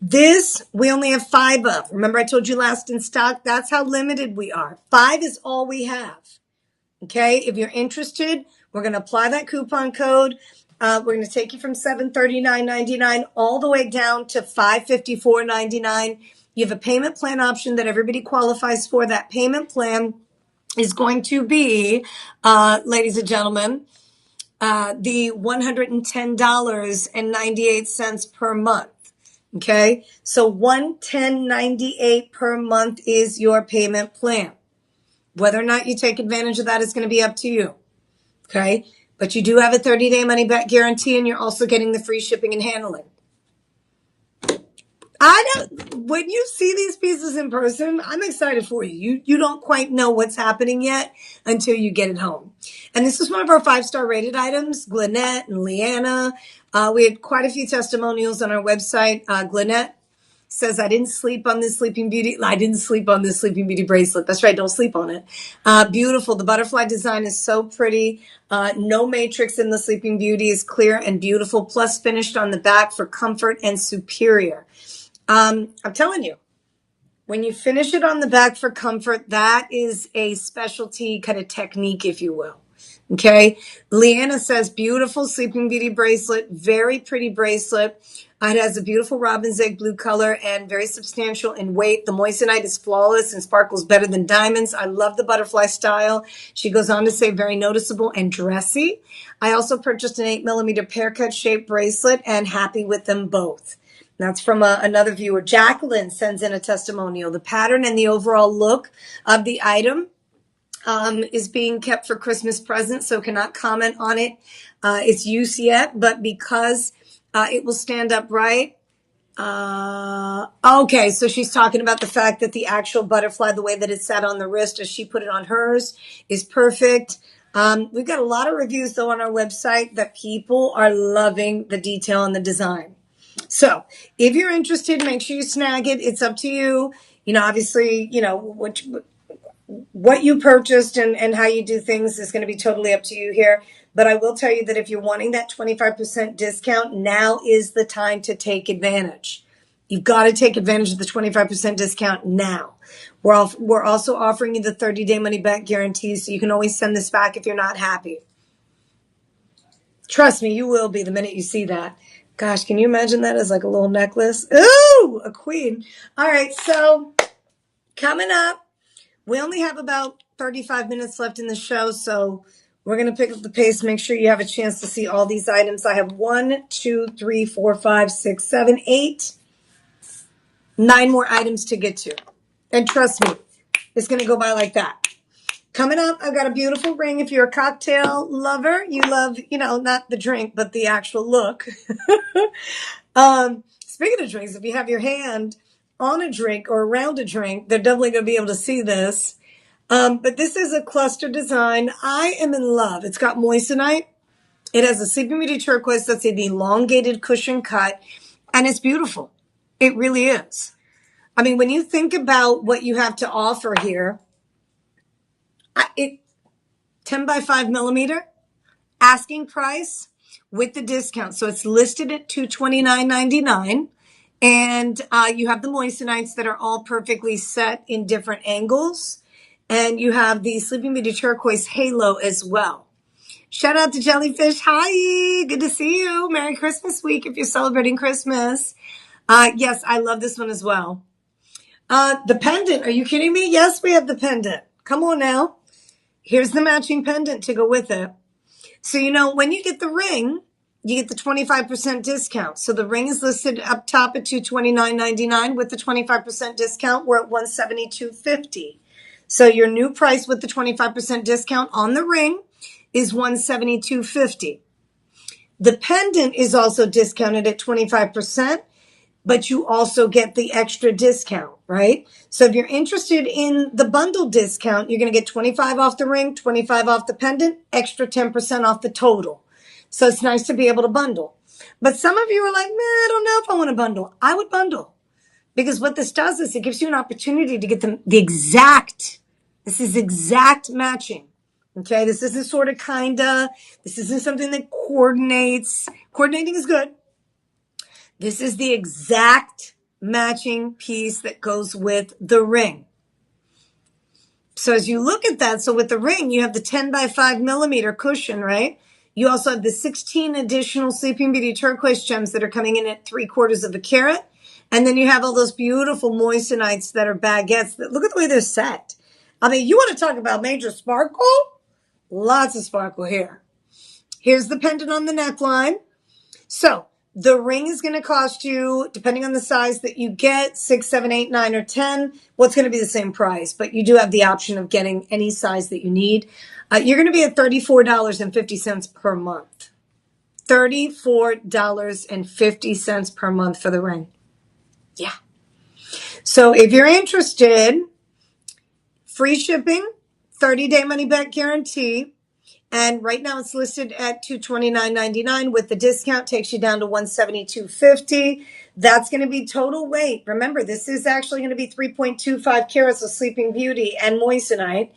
This, we only have 5 of. Remember I told you last in stock? That's how limited we are. 5 is all we have. Okay? If you're interested, we're going to apply that coupon code. We're going to take you from $739.99 all the way down to $554.99. You have a payment plan option that everybody qualifies for. That payment plan is going to be, ladies and gentlemen, the $110.98 per month. Okay, so $110.98 per month is your payment plan. Whether or not you take advantage of that is going to be up to you. Okay, but you do have a 30-day money back guarantee, and you're also getting the free shipping and handling. When you see these pieces in person, I'm excited for you. You don't quite know what's happening yet until you get it home. And this is one of our 5-star rated items, Glennette and Leanna. We had quite a few testimonials on our website. Glennette says, I didn't sleep on this Sleeping Beauty bracelet. That's right. Don't sleep on it. Beautiful. The butterfly design is so pretty. No matrix in the Sleeping Beauty is clear and beautiful, plus finished on the back for comfort and superior. I'm telling you, when you finish it on the back for comfort, that is a specialty kind of technique, if you will. Okay. Leanna says, beautiful Sleeping Beauty bracelet, very pretty bracelet. It has a beautiful robin's egg blue color and very substantial in weight. The moissanite is flawless and sparkles better than diamonds. I love the butterfly style. She goes on to say very noticeable and dressy. I also purchased an 8mm pear cut shaped bracelet and happy with them both. That's from another viewer. Jacqueline sends in a testimonial. The pattern and the overall look of the item is being kept for Christmas presents, so cannot comment on its use yet, but because it will stand upright. Okay, so she's talking about the fact that the actual butterfly, the way that it sat on the wrist as she put it on hers, is perfect. We've got a lot of reviews, though, on our website that people are loving the detail and the design. So if you're interested, make sure you snag it. It's up to you. Obviously, what you purchased and how you do things is going to be totally up to you here. But I will tell you that if you're wanting that 25% discount, now is the time to take advantage. You've got to take advantage of the 25% discount now. We're also offering you the 30-day money back guarantee, so you can always send this back if you're not happy. Trust me, you will be the minute you see that. Gosh, can you imagine that as like a little necklace? Ooh, a queen. All right, so coming up, we only have about 35 minutes left in the show, so we're going to pick up the pace. Make sure you have a chance to see all these items. I have 1, 2, 3, 4, 5, 6, 7, 8, 9 more items to get to. And trust me, it's going to go by like that. Coming up, I've got a beautiful ring. If you're a cocktail lover, you love, not the drink, but the actual look. Speaking of drinks, if you have your hand on a drink or around a drink, they're definitely going to be able to see this. But this is a cluster design. I am in love. It's got moissanite. It has a Sleeping Beauty Turquoise. That's an elongated cushion cut. And it's beautiful. It really is. I mean, when you think about what you have to offer here, 10 by 5mm, asking price with the discount. So it's listed at $229.99. And you have the moissanites that are all perfectly set in different angles. And you have the Sleeping Beauty Turquoise Halo as well. Shout out to Jellyfish. Hi, good to see you. Merry Christmas week if you're celebrating Christmas. Yes, I love this one as well. The pendant, are you kidding me? Yes, we have the pendant. Come on now. Here's the matching pendant to go with it. So, when you get the ring, you get the 25% discount. So the ring is listed up top at $229.99 with the 25% discount. We're at $172.50. So your new price with the 25% discount on the ring is $172.50. The pendant is also discounted at 25%, but you also get the extra discount, right? So if you're interested in the bundle discount, you're going to get 25 off the ring, 25 off the pendant, extra 10% off the total. So it's nice to be able to bundle. But some of you are like, man, I don't know if I want to bundle. I would bundle. Because what this does is it gives you an opportunity to get the exact matching. Okay, this isn't sort of kinda. This isn't something that coordinates. Coordinating is good. This is the exact matching piece that goes with the ring. So as you look at that, so with the ring, you have the 10 by 5mm cushion, right? You also have the 16 additional Sleeping Beauty Turquoise gems that are coming in at 3/4 of a carat. And then you have all those beautiful moissanites that are baguettes. Look at the way they're set. I mean, you want to talk about major sparkle? Lots of sparkle here. Here's the pendant on the neckline. So the ring is going to cost you, depending on the size that you get, 6, 7, 8, 9, or 10. What's going to be the same price, but you do have the option of getting any size that you need. You're going to be at $34.50 per month. $34.50 per month for the ring. Yeah. So if you're interested, free shipping, 30-day money back guarantee. And right now it's listed at $229.99 with the discount, takes you down to $172.50. That's going to be total weight. Remember, this is actually going to be 3.25 carats of Sleeping Beauty and moissanite.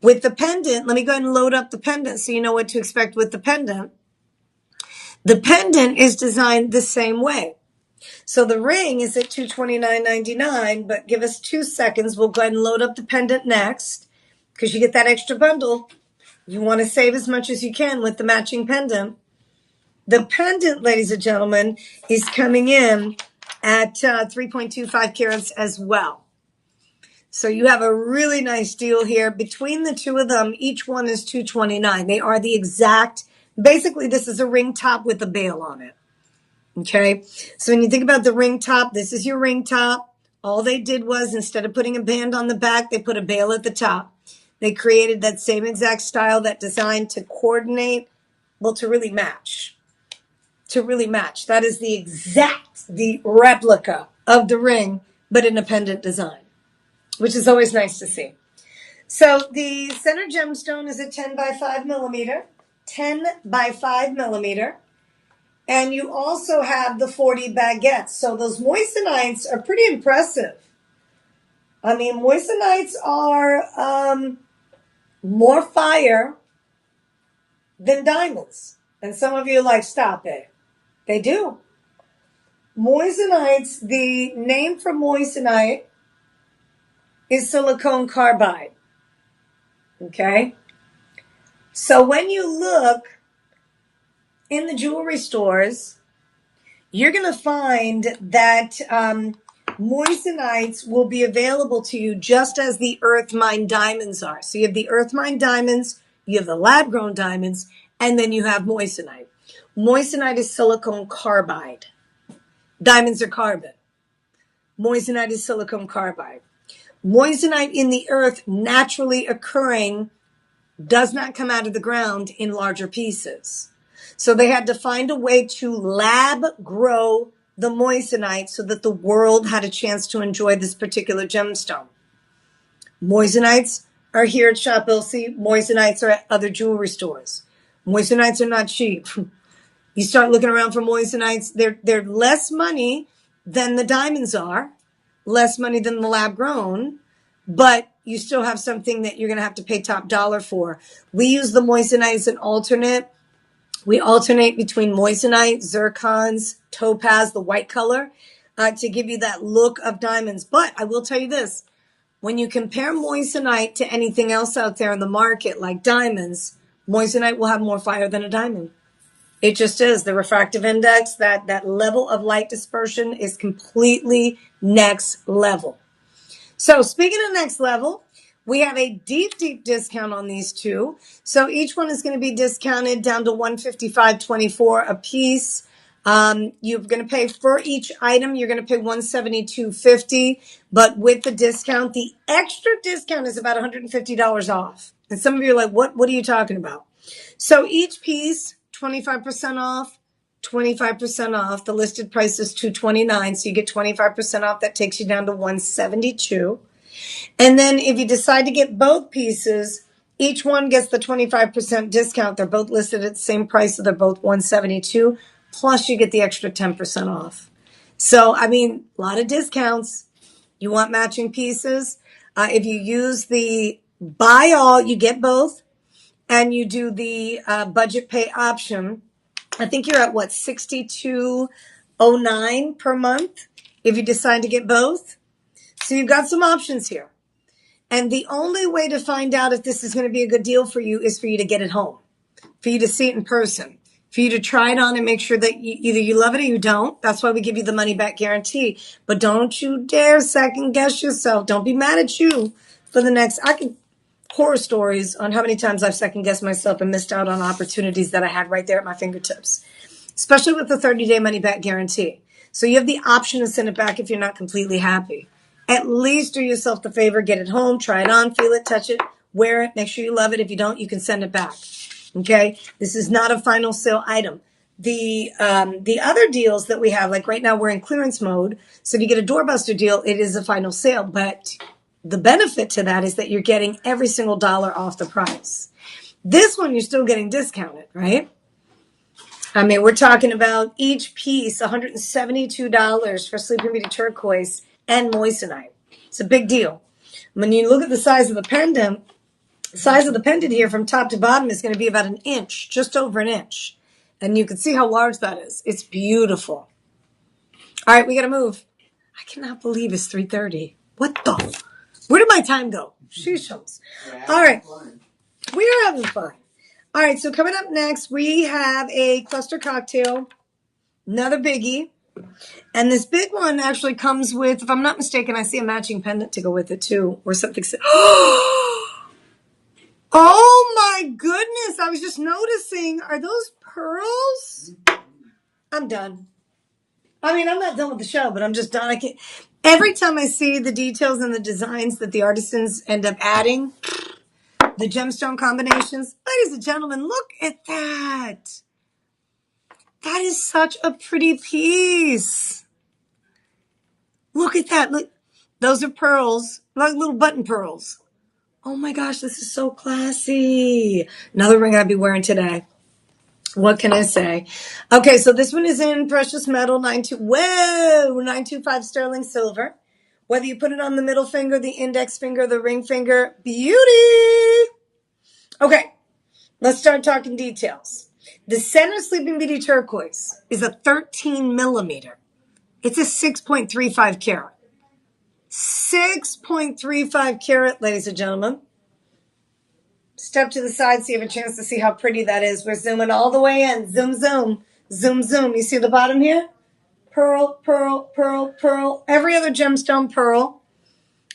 With the pendant, let me go ahead and load up the pendant so you know what to expect with the pendant. The pendant is designed the same way. So the ring is at $229.99, but give us 2 seconds. We'll go ahead and load up the pendant next because you get that extra bundle. You want to save as much as you can with the matching pendant. The pendant, ladies and gentlemen, is coming in at 3.25 carats as well. So you have a really nice deal here. Between the two of them, each one is $229. They are the exact, basically this is a ring top with a bail on it. Okay, so when you think about the ring top, this is your ring top. All they did was, instead of putting a band on the back, they put a bail at the top. They created that same exact style, that design to coordinate, well, to really match. To really match. That is the replica of the ring, but in a pendant design, which is always nice to see. So the center gemstone is a 10 by 5 millimeter. 10 by 5 millimeter. And you also have the 40 baguettes. So those moissanites are pretty impressive. I mean, moissanites are more fire than diamonds. And some of you are like, stop it. They do. Moissanites, the name for moissanite is silicon carbide. Okay? So when you look in the jewelry stores, you're going to find that moissanites will be available to you just as the earth mine diamonds are. So you have the earth mine diamonds, you have the lab grown diamonds, and then you have moissanite. Moissanite is silicon carbide. Diamonds are carbon. Moissanite is silicon carbide. Moissanite in the earth naturally occurring does not come out of the ground in larger pieces. So they had to find a way to lab grow the moissanite so that the world had a chance to enjoy this particular gemstone. Moissanites are here at Shop LC. Moissanites are at other jewelry stores. Moissanites are not cheap. You start looking around for moissanites, they're less money than the diamonds are, less money than the lab grown, but you still have something that you're going to have to pay top dollar for. We use the moissanite as an alternate. We alternate between moissanite, zircons, topaz, the white color, to give you that look of diamonds. But I will tell you this, when you compare moissanite to anything else out there in the market, like diamonds, moissanite will have more fire than a diamond. It just is. The refractive index, that level of light dispersion is completely next level. So speaking of next level, we have a deep, deep discount on these two. So each one is going to be discounted down to $155.24 a piece. You're going to pay for each item. You're going to pay $172.50, but with the discount, the extra discount is about $150 off. And some of you are like, what are you talking about? So each piece, 25% off, 25% off. The listed price is $229, so you get 25% off. That takes you down to $172. And then if you decide to get both pieces, each one gets the 25% discount. They're both listed at the same price, so they're both $172. Plus you get the extra 10% off. So, I mean, a lot of discounts. You want matching pieces. If you use the buy all, you get both. And you do the budget pay option, I think you're at what, $62.09 per month if you decide to get both. So you've got some options here. And the only way to find out if this is going to be a good deal for you is for you to get it home. for you to see it in person, for you to try it on and make sure that either you love it or you don't. That's why we give you the money back guarantee. But don't you dare second guess yourself. Don't be mad at you for the next. I can horror stories on how many times I've second guessed myself and missed out on opportunities that I had right there at my fingertips, especially with the 30-day money back guarantee. So you have the option to send it back if you're not completely happy. At least do yourself the favor, get it home, try it on, feel it, touch it, wear it, make sure you love it. If you don't, you can send it back. Okay? This is not a final sale item. The other deals that we have, like right now we're in clearance mode. So if you get a doorbuster deal, it is a final sale. But the benefit to that is that you're getting every single dollar off the price. This one, you're still getting discounted, right? I mean, we're talking about each piece, $172 for Sleeping Beauty Turquoise and Moissanite. It's a big deal. When you look at the size of the pendant, here from top to bottom is going to be about an inch, just over an inch. And you can see how large that is. It's beautiful. All right, we got to move. I cannot believe it's 3:30. What the? Where did my time go? Sheeshums. All right. We are having fun. All right, so coming up next, we have a cluster cocktail, another biggie. And this big one actually comes with, if I'm not mistaken, I see a matching pendant to go with it too, or something. Oh my goodness, I was just noticing, are those pearls? I'm done. I mean, I'm not done with the show, but I'm just done. Every time I see the details and the designs that the artisans end up adding, the gemstone combinations, ladies and gentlemen, look at that. That is such a pretty piece. Look at that. Look, those are pearls, like little button pearls. Oh my gosh, this is so classy. Another ring I'd be wearing today. What can I say? Okay, so this one is in precious metal, 925 sterling silver. Whether you put it on the middle finger, the index finger, the ring finger, beauty. Okay, let's start talking details. The center Sleeping Beauty Turquoise is a 13 millimeter. It's a 6.35 carat. 6.35 carat, ladies and gentlemen. Step to the side so you have a chance to see how pretty that is. We're zooming all the way in. Zoom, zoom, zoom, zoom. You see the bottom here? Pearl, pearl, pearl, pearl. Every other gemstone pearl.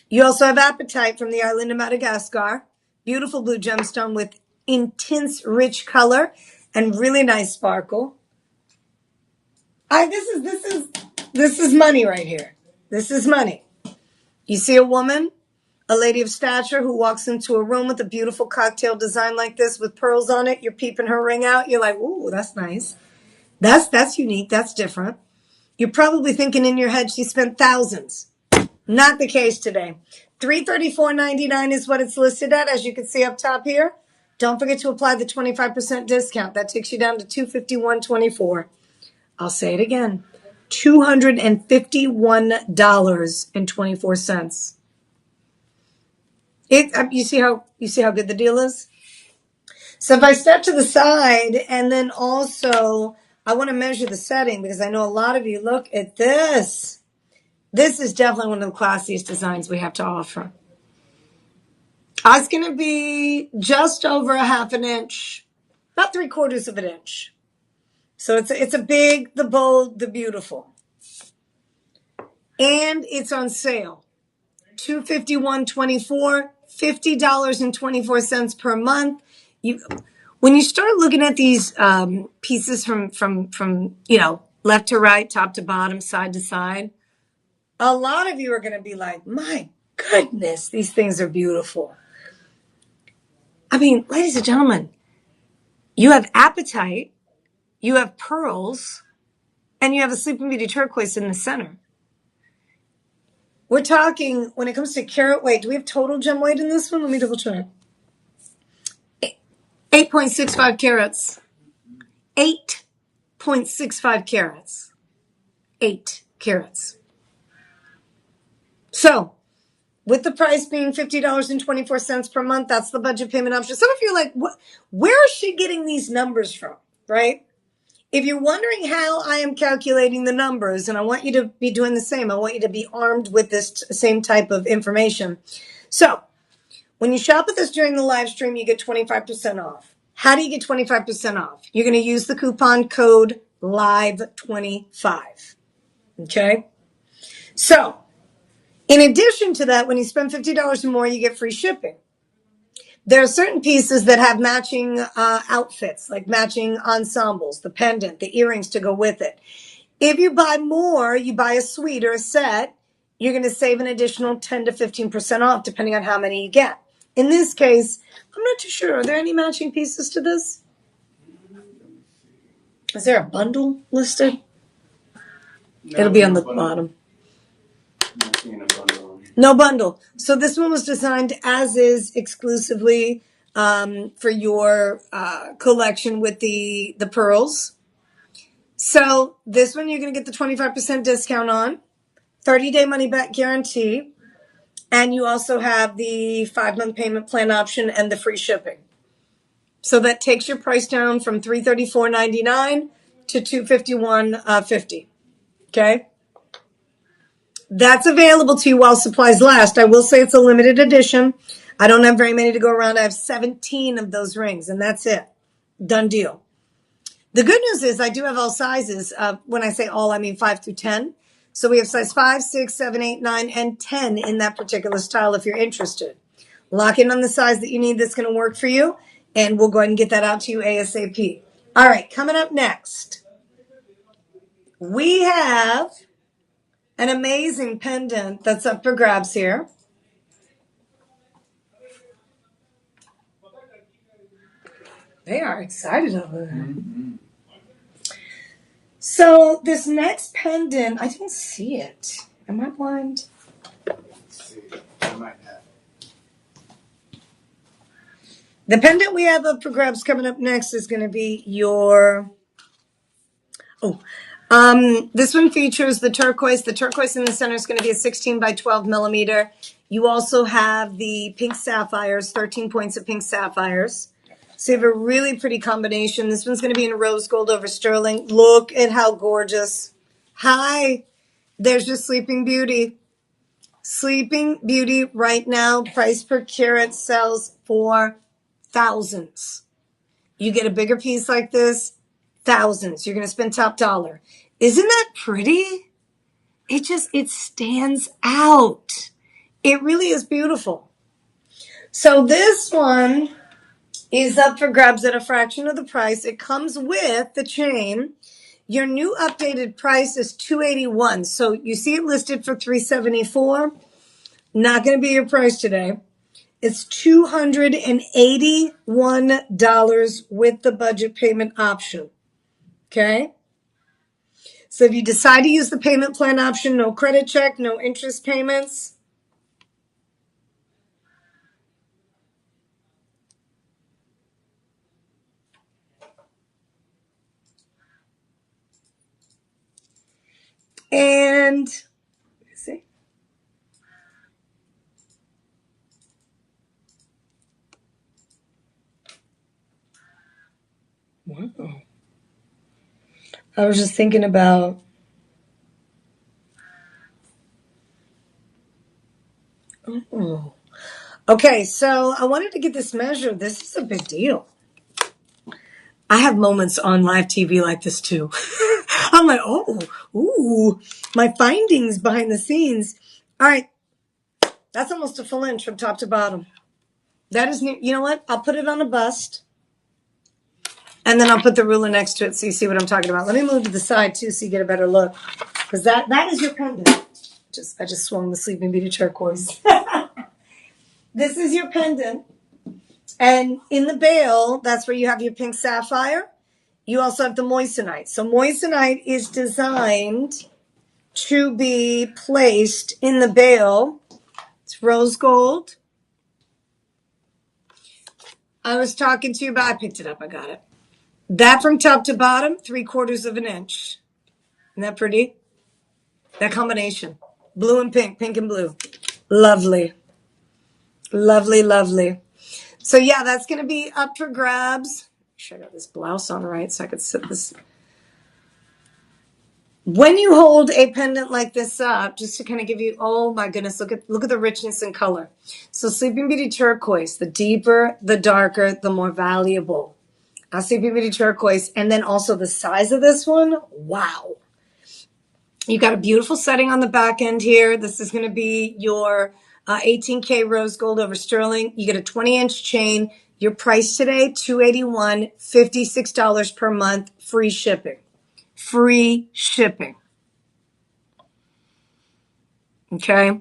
You also have apatite from the island of Madagascar. Beautiful blue gemstone with intense, rich color and really nice sparkle. This is money right here. This is money. You see a woman, a lady of stature who walks into a room with a beautiful cocktail design like this with pearls on it. You're peeping her ring out. You're like, ooh, that's nice. That's unique. That's different. You're probably thinking in your head she spent thousands. Not the case today. $334.99 is what it's listed at, as you can see up top here. Don't forget to apply the 25% discount. That takes you down to $251.24. I'll say it again. $251.24. You see how good the deal is? So if I step to the side and then also I want to measure the setting because I know a lot of you look at this. This is definitely one of the classiest designs we have to offer. It's going to be just over a half an inch, about 3/4 of an inch. So it's a big, the bold, the beautiful. And it's on sale. $251.24, $50.24 per month. When you start looking at these pieces from left to right, top to bottom, side to side, a lot of you are going to be like, my goodness, these things are beautiful. I mean, ladies and gentlemen, you have apatite, you have pearls, and you have a Sleeping Beauty Turquoise in the center. We're talking, when it comes to carat weight, do we have total gem weight in this one? Let me double check. 8.65 carats. 8.65 carats. 8 carats. So, with the price being $50.24 per month, that's the budget payment option. Some of you are like, where is she getting these numbers from, right? If you're wondering how I am calculating the numbers, and I want you to be doing the same, I want you to be armed with this same type of information. So, when you shop with us during the live stream, you get 25% off. How do you get 25% off? You're going to use the coupon code LIVE25. Okay? So, in addition to that, when you spend $50 or more, you get free shipping. There are certain pieces that have matching outfits, like matching ensembles, the pendant, the earrings to go with it. If you buy more, you buy a suite or a set, you're going to save an additional 10 to 15% off, depending on how many you get. In this case, I'm not too sure. Are there any matching pieces to this? Is there a bundle listed? No, It'll be on no the bundle. bottom. Not seeing a bundle. No bundle. So this one was designed as is exclusively for your collection with the pearls. So this one you're going to get the 25% discount on, 30-day money back guarantee, and you also have the 5-month payment plan option and the free shipping. So that takes your price down from $334.99 to $251.50. Okay? That's available to you while supplies last. I will say it's a limited edition. I don't have very many to go around. I have 17 of those rings, and that's it. Done deal. The good news is I do have all sizes. When I say all, I mean 5 through 10. So we have size 5, 6, 7, 8, 9, and 10 in that particular style if you're interested. Lock in on the size that you need that's going to work for you, and we'll go ahead and get that out to you ASAP. All right, coming up next, we have an amazing pendant that's up for grabs here. They are excited over there. Mm-hmm. So this next pendant, I don't see it. Am I blind? Let's see. I might have. The pendant we have up for grabs coming up next is going to be your... this one features the turquoise. The turquoise in the center is going to be a 16 by 12 millimeter. You also have the pink sapphires, 13 points of pink sapphires. So you have a really pretty combination. This one's going to be in rose gold over sterling. Look at how gorgeous. Hi, there's your Sleeping Beauty. Sleeping Beauty right now, price per carat sells for thousands. You get a bigger piece like this, thousands. You're going to spend top dollar. Isn't that pretty? It stands out. It really is beautiful. So this one is up for grabs at a fraction of the price. It comes with the chain. Your new updated price is $281. So you see it listed for $374. Not going to be your price today. It's $281 with the budget payment option. Okay? So if you decide to use the payment plan option, no credit check, no interest payments. And let's see. Wow. I was just thinking about Okay, so I wanted to get this measured. This is a big deal. I have moments on live TV like this too. I'm like, my findings behind the scenes. All right, that's almost a full inch from top to bottom. That is, you know what? I'll put it on a bust, and then I'll put the ruler next to it so you see what I'm talking about. Let me move to the side too so you get a better look, because that is your pendant. I just swung the Sleeping Beauty Turquoise. This is your pendant. And in the bail, that's where you have your pink sapphire. You also have the moissanite. So moissanite is designed to be placed in the bail. It's rose gold. I was talking to you about, I picked it up, I got it. That from top to bottom, 3/4 of an inch. Isn't that pretty? That combination. Blue and pink, pink and blue. Lovely. Lovely, lovely. So yeah, that's going to be up for grabs. Make sure I got this blouse on right so I could sit this. When you hold a pendant like this up, just to kind of give you, oh my goodness, look at the richness and color. So Sleeping Beauty Turquoise, the deeper, the darker, the more valuable. Sleeping Beauty Turquoise. And then also the size of this one, wow. You got a beautiful setting on the back end here. This is going to be your 18K rose gold over sterling. You get a 20-inch chain. Your price today, $281, $56 per month, free shipping. Free shipping. Okay?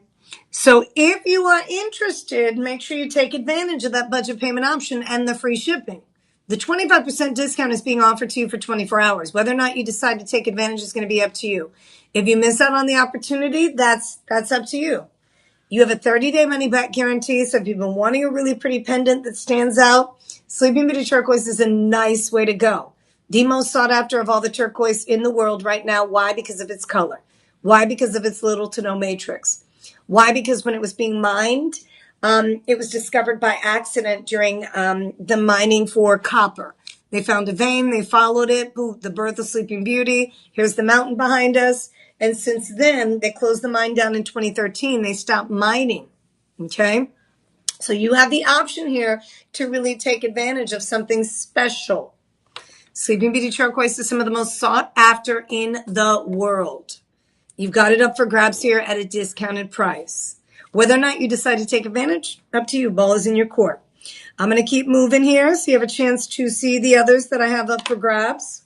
So if you are interested, make sure you take advantage of that budget payment option and the free shipping. The 25% discount is being offered to you for 24 hours. Whether or not you decide to take advantage is going to be up to you. If you miss out on the opportunity, that's up to you. You have a 30-day money-back guarantee, so if you've been wanting a really pretty pendant that stands out, Sleeping Beauty Turquoise is a nice way to go. The most sought after of all the turquoise in the world right now. Why? Because of its color. Why? Because of its little to no matrix. Why? Because when it was being mined, it was discovered by accident during the mining for copper. They found a vein, they followed it, boom, the birth of Sleeping Beauty. Here's the mountain behind us. And since then, they closed the mine down in 2013. They stopped mining. Okay? So you have the option here to really take advantage of something special. Sleeping Beauty Turquoise is some of the most sought after in the world. You've got it up for grabs here at a discounted price. Whether or not you decide to take advantage, up to you. Ball is in your court. I'm going to keep moving here so you have a chance to see the others that I have up for grabs.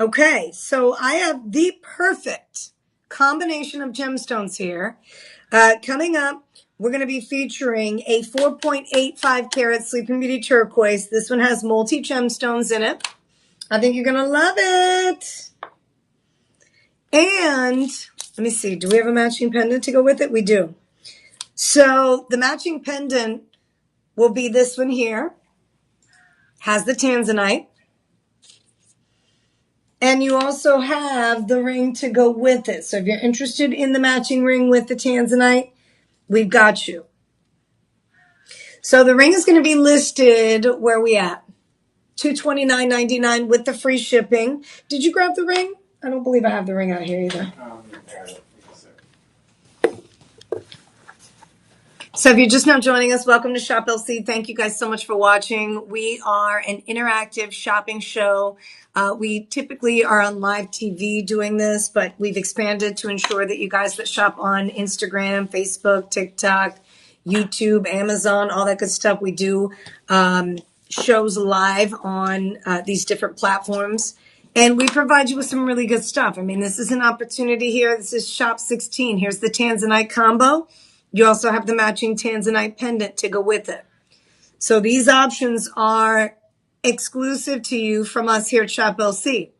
Okay, so I have the perfect combination of gemstones here. Coming up, we're going to be featuring a 4.85 carat Sleeping Beauty Turquoise. This one has multi-gemstones in it. I think you're going to love it. And let me see, do we have a matching pendant to go with it? We do. So the matching pendant will be this one here. Has the tanzanite. And you also have the ring to go with it. So if you're interested in the matching ring with the tanzanite, we've got you. So the ring is going to be listed, where are we at? $229.99 with the free shipping. Did you grab the ring? I don't believe I have the ring out here either. So if you're just now joining us, welcome to Shop LC. Thank you guys so much for watching. We are an interactive shopping show. We typically are on live TV doing this, but we've expanded to ensure that you guys that shop on Instagram, Facebook, TikTok, YouTube, Amazon, all that good stuff, we do shows live on these different platforms. And we provide you with some really good stuff. I mean, this is an opportunity here. This is Shop 16. Here's the Tanzanite combo. You also have the matching Tanzanite pendant to go with it. So these options are exclusive to you from us here at Shop LC.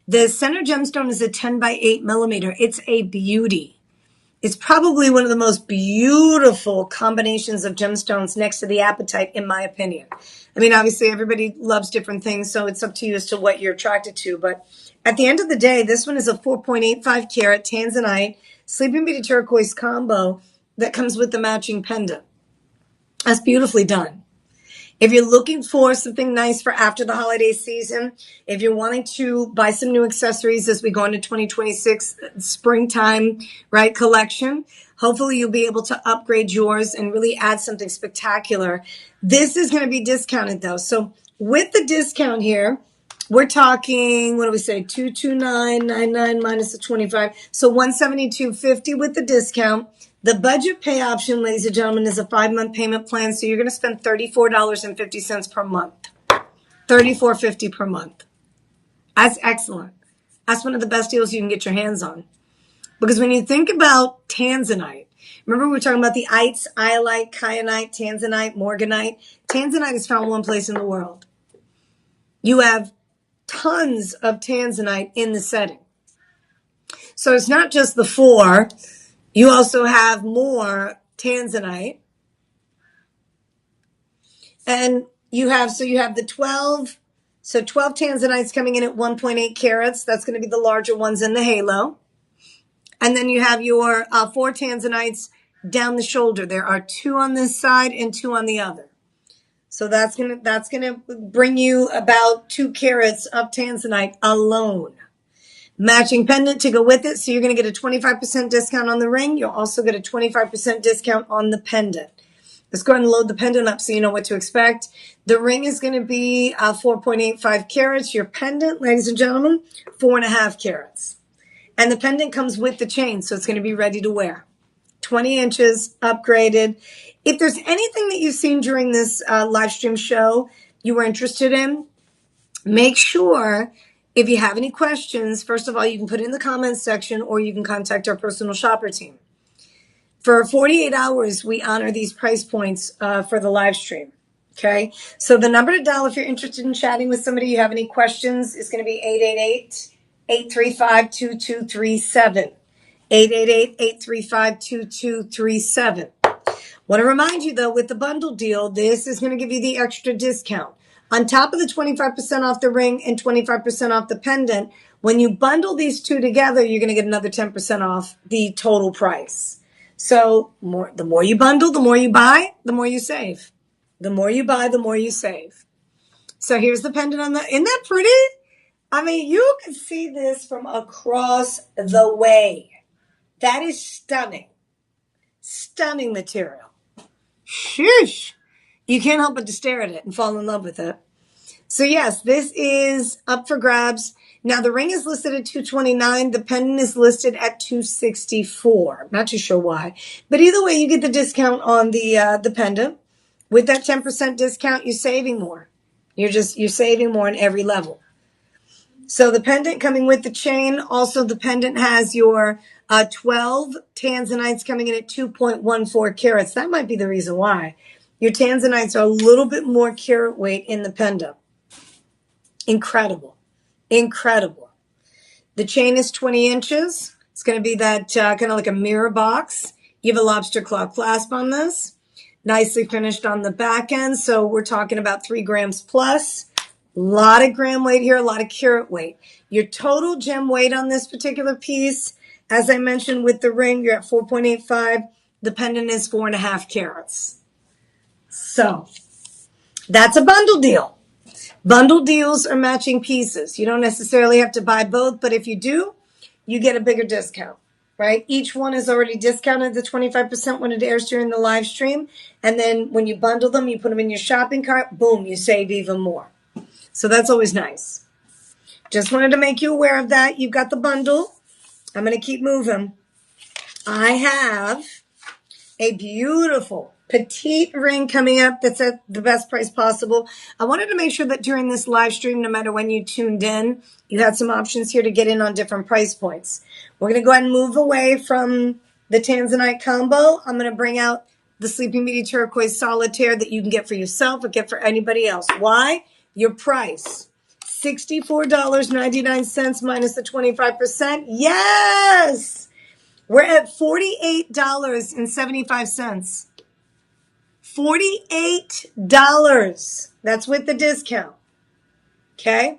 The center gemstone is a 10 by 8 millimeter. It's a beauty. It's probably one of the most beautiful combinations of gemstones next to the apatite, in my opinion. I mean, obviously, everybody loves different things, so it's up to you as to what you're attracted to. But at the end of the day, this one is a 4.85 carat Tanzanite Sleeping Beauty Turquoise combo that comes with the matching pendant. That's beautifully done. If you're looking for something nice for after the holiday season, if you're wanting to buy some new accessories as we go into 2026 springtime, right, collection, hopefully you'll be able to upgrade yours and really add something spectacular. This is going to be discounted though. So with the discount here, we're talking, what do we say, 229.99 minus the 25. So 172.50 with the discount. The budget pay option, ladies and gentlemen, is a 5-month payment plan. So you're going to spend $34.50 per month. $34.50 per month. That's excellent. That's one of the best deals you can get your hands on. Because when you think about tanzanite, remember we were talking about the ites, iolite, kyanite, tanzanite, morganite. Tanzanite is found one place in the world. You have tons of tanzanite in the setting. So it's not just the 4. You also have more tanzanite. And you have the 12. So 12 tanzanites coming in at 1.8 carats. That's going to be the larger ones in the halo. And then you have your 4 tanzanites down the shoulder. There are 2 on this side and 2 on the other. So that's gonna bring you about 2 carats of tanzanite alone. Matching pendant to go with it. So you're going to get a 25% discount on the ring. You'll also get a 25% discount on the pendant. Let's go ahead and load the pendant up so you know what to expect. The ring is going to be 4.85 carats. Your pendant, ladies and gentlemen, 4.5 carats. And the pendant comes with the chain, so it's going to be ready to wear. 20 inches, upgraded. If there's anything that you've seen during this live stream show you were interested in, make sure if you have any questions, first of all, you can put it in the comments section or you can contact our personal shopper team. For 48 hours, we honor these price points for the live stream. Okay. So the number to dial if you're interested in chatting with somebody, you have any questions, is going to be 888-835-2237. 888-835-2237. Want to remind you, though, with the bundle deal, this is going to give you the extra discount. On top of the 25% off the ring and 25% off the pendant, when you bundle these two together, you're going to get another 10% off the total price. So the more you bundle, the more you buy, the more you save. The more you buy, the more you save. So here's the pendant on the, isn't that pretty? I mean, you can see this from across the way. That is stunning. Stunning material. Sheesh. You can't help but to stare at it and fall in love with it. So yes, this is up for grabs. Now the ring is listed at $229. The pendant is listed at $264. Not too sure why, but either way, you get the discount on the pendant. With that 10% discount, you're saving more. You're saving more on every level. So the pendant coming with the chain. Also, the pendant has your 12 tanzanites coming in at 2.14 carats. That might be the reason why. Your tanzanites are a little bit more carat weight in the pendant. Incredible. Incredible. The chain is 20 inches. It's going to be that kind of like a mirror box. You have a lobster claw clasp on this. Nicely finished on the back end. So we're talking about 3 grams plus. A lot of gram weight here, a lot of carat weight. Your total gem weight on this particular piece, as I mentioned with the ring, you're at 4.85. The pendant is 4.5 carats. So that's a bundle deal. Bundle deals are matching pieces. You don't necessarily have to buy both, but if you do, you get a bigger discount, right? Each one is already discounted the 25% when it airs during the live stream. And then when you bundle them, you put them in your shopping cart, boom, you save even more. So that's always nice. Just wanted to make you aware of that. You've got the bundle. I'm going to keep moving. I have a beautiful petite ring coming up that's at the best price possible. I wanted to make sure that during this live stream, no matter when you tuned in, you had some options here to get in on different price points. We're going to go ahead and move away from the Tanzanite combo. I'm going to bring out the Sleeping Beauty Turquoise Solitaire that you can get for yourself or get for anybody else. Why? Your price. $64.99 minus the 25%. Yes! We're at $48.75. $48. That's with the discount. Okay?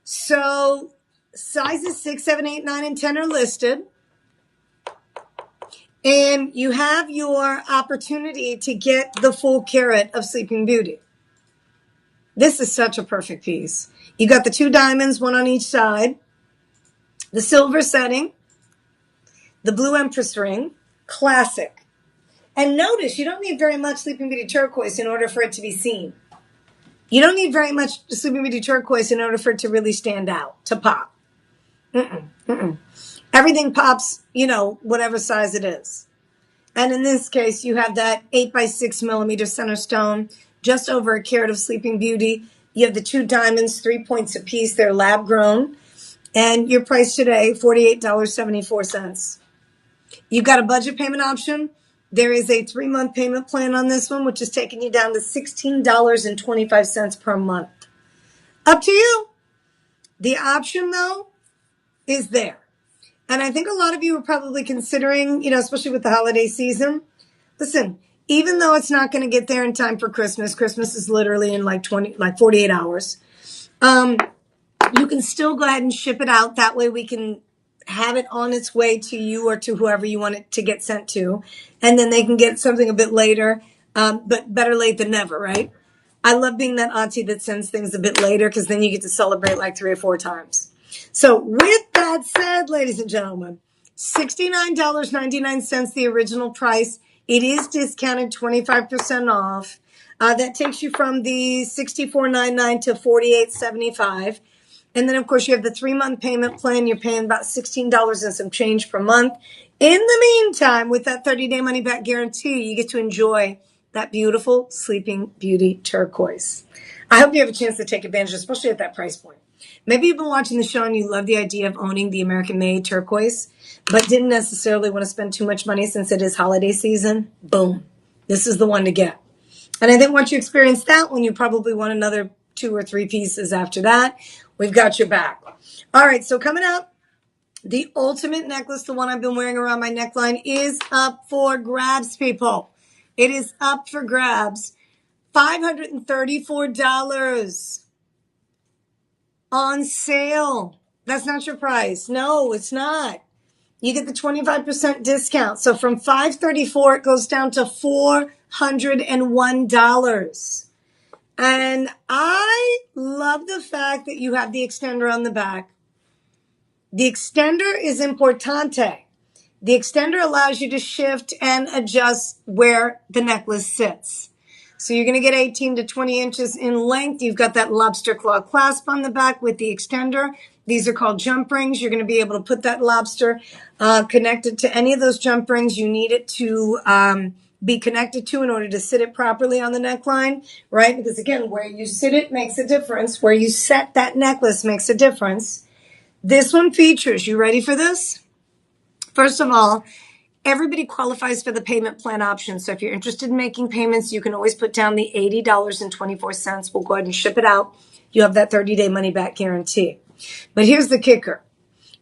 So sizes 6, 7, 8, 9, and 10 are listed. And you have your opportunity to get the full carat of Sleeping Beauty. This is such a perfect piece. You got the 2 diamonds, one on each side. The silver setting. The blue Empress ring. Classic. And notice, you don't need very much Sleeping Beauty Turquoise in order for it to be seen. You don't need very much Sleeping Beauty Turquoise in order for it to really stand out, to pop. Everything pops, whatever size it is. And in this case, you have that 8 by 6 millimeter center stone, just over a carat of Sleeping Beauty. You have the 2 diamonds, 3 points apiece. They're lab grown. And your price today, $48.74. You've got a budget payment option. There is a 3-month payment plan on this one, which is taking you down to $16.25 per month. Up to you. The option, though, is there. And I think a lot of you are probably considering, especially with the holiday season. Listen, even though it's not going to get there in time for Christmas is literally in like 48 hours. You can still go ahead and ship it out. That way we can have it on its way to you or to whoever you want it to get sent to. And then they can get something a bit later, but better late than never, right? I love being that auntie that sends things a bit later because then you get to celebrate like 3 or 4 times. So with that said, ladies and gentlemen, $69.99, the original price. It is discounted 25% off. That takes you from the $64.99 to $48.75. And then, of course, you have the 3-month payment plan. You're paying about $16 and some change per month. In the meantime, with that 30-day money-back guarantee, you get to enjoy that beautiful Sleeping Beauty Turquoise. I hope you have a chance to take advantage, especially at that price point. Maybe you've been watching the show and you love the idea of owning the American-made turquoise, but didn't necessarily want to spend too much money since it is holiday season. Boom. This is the one to get. And I think once you experience that one, you probably want another 2 or 3 pieces after that. We've got your back. All right, so coming up, the ultimate necklace, the one I've been wearing around my neckline, is up for grabs, people. It is up for grabs. $534 on sale. That's not your price. No, it's not. You get the 25% discount. So from $534, it goes down to $401. And I love the fact that you have the extender on the back. The extender is importante. The extender allows you to shift and adjust where the necklace sits. So you're going to get 18 to 20 inches in length. You've got that lobster claw clasp on the back with the extender. These are called jump rings. You're going to be able to put that lobster connected to any of those jump rings you need it to be connected to in order to sit it properly on the neckline, right? Because again, where you sit it makes a difference. Where you set that necklace makes a difference. This one features, you ready for this? First of all, everybody qualifies for the payment plan option. So if you're interested in making payments, you can always put down the $80.24. We'll go ahead and ship it out. You have that 30-day money-back guarantee. But here's the kicker.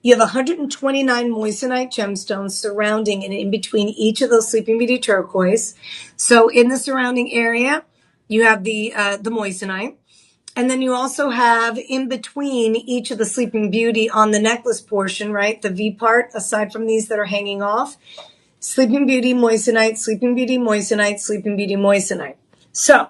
You have 129 moissanite gemstones surrounding and in between each of those Sleeping Beauty turquoise. So in the surrounding area, you have the moissanite. And then you also have in between each of the Sleeping Beauty on the necklace portion, right? The V part, aside from these that are hanging off. Sleeping Beauty moissanite, Sleeping Beauty moissanite, Sleeping Beauty moissanite. So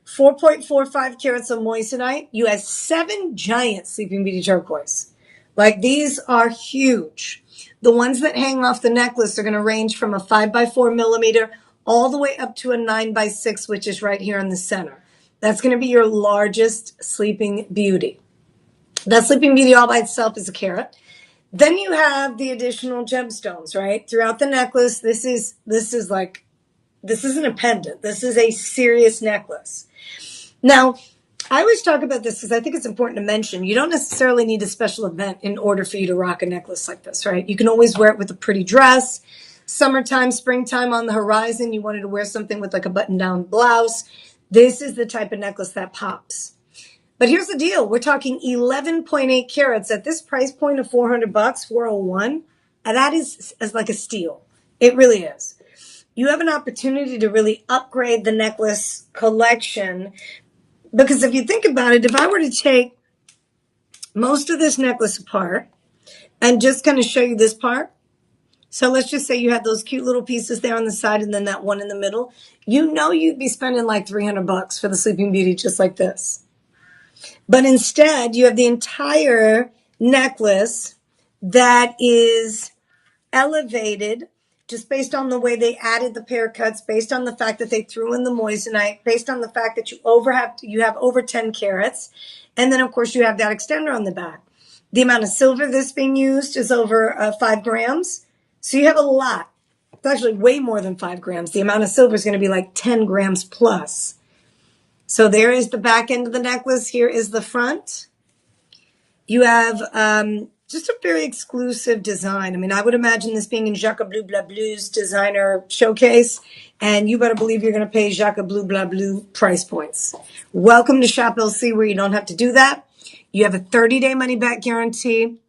4.45 carats of moissanite. You have 7 giant Sleeping Beauty turquoise. Like these are huge. The ones that hang off the necklace are going to range from a 5x4 millimeter all the way up to a 9x6, which is right here in the center. That's going to be your largest Sleeping Beauty. That Sleeping Beauty all by itself is a carat. Then you have the additional gemstones, right? Throughout the necklace, this isn't a pendant. This is a serious necklace. Now, I always talk about this because I think it's important to mention. You don't necessarily need a special event in order for you to rock a necklace like this, right? You can always wear it with a pretty dress. Summertime, springtime on the horizon, you wanted to wear something with like a button-down blouse. This is the type of necklace that pops. But here's the deal. We're talking 11.8 carats at this price point of $400, $401. And that is like a steal. It really is. You have an opportunity to really upgrade the necklace collection. Because if you think about it, if I were to take most of this necklace apart and just kind of show you this part. So let's just say you had those cute little pieces there on the side and then that one in the middle. You know you'd be spending like $300 for the Sleeping Beauty just like this. But instead, you have the entire necklace that is elevated just based on the way they added the pear cuts, based on the fact that they threw in the moissanite, based on the fact that you have over 10 carats. And then, of course, you have that extender on the back. The amount of silver that's being used is over 5 grams. So you have a lot. It's actually way more than 5 grams. The amount of silver is going to be like 10 grams plus. So there is the back end of the necklace. Here is the front. You have just a very exclusive design. I mean, I would imagine this being in Jacques Bleu Blah Blue's designer showcase. And you better believe you're going to pay Jacques Bleu Blah Blue price points. Welcome to Shop LC, where you don't have to do that. You have a 30-day money-back guarantee.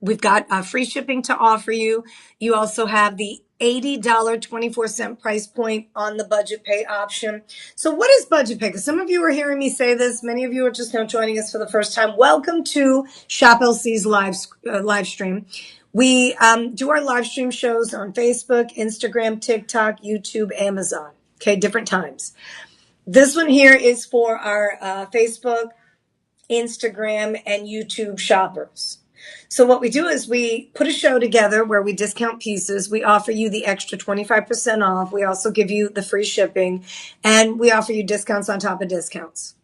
We've got free shipping to offer you. You also have the $80.24 price point on the budget pay option. So what is budget pay? Because some of you are hearing me say this. Many of you are just now joining us for the first time. Welcome to Shop LC's live stream. We do our live stream shows on Facebook, Instagram, TikTok, YouTube, Amazon. Okay, different times. This one here is for our Facebook, Instagram, and YouTube shoppers. So what we do is we put a show together where we discount pieces. We offer you the extra 25% off. We also give you the free shipping, and we offer you discounts on top of discounts.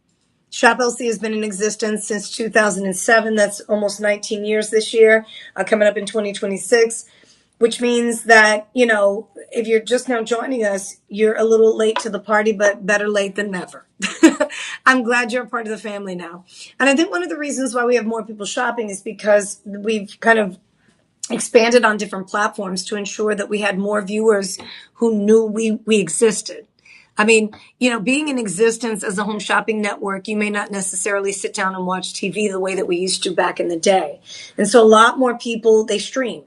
Shop LC has been in existence since 2007. That's almost 19 years this year, coming up in 2026, which means that, you know, if you're just now joining us, you're a little late to the party, but better late than never. I'm glad you're a part of the family now. And I think one of the reasons why we have more people shopping is because we've kind of expanded on different platforms to ensure that we had more viewers who knew we existed. I mean, you know, being in existence as a home shopping network, you may not necessarily sit down and watch TV the way that we used to back in the day. And so a lot more people, they stream,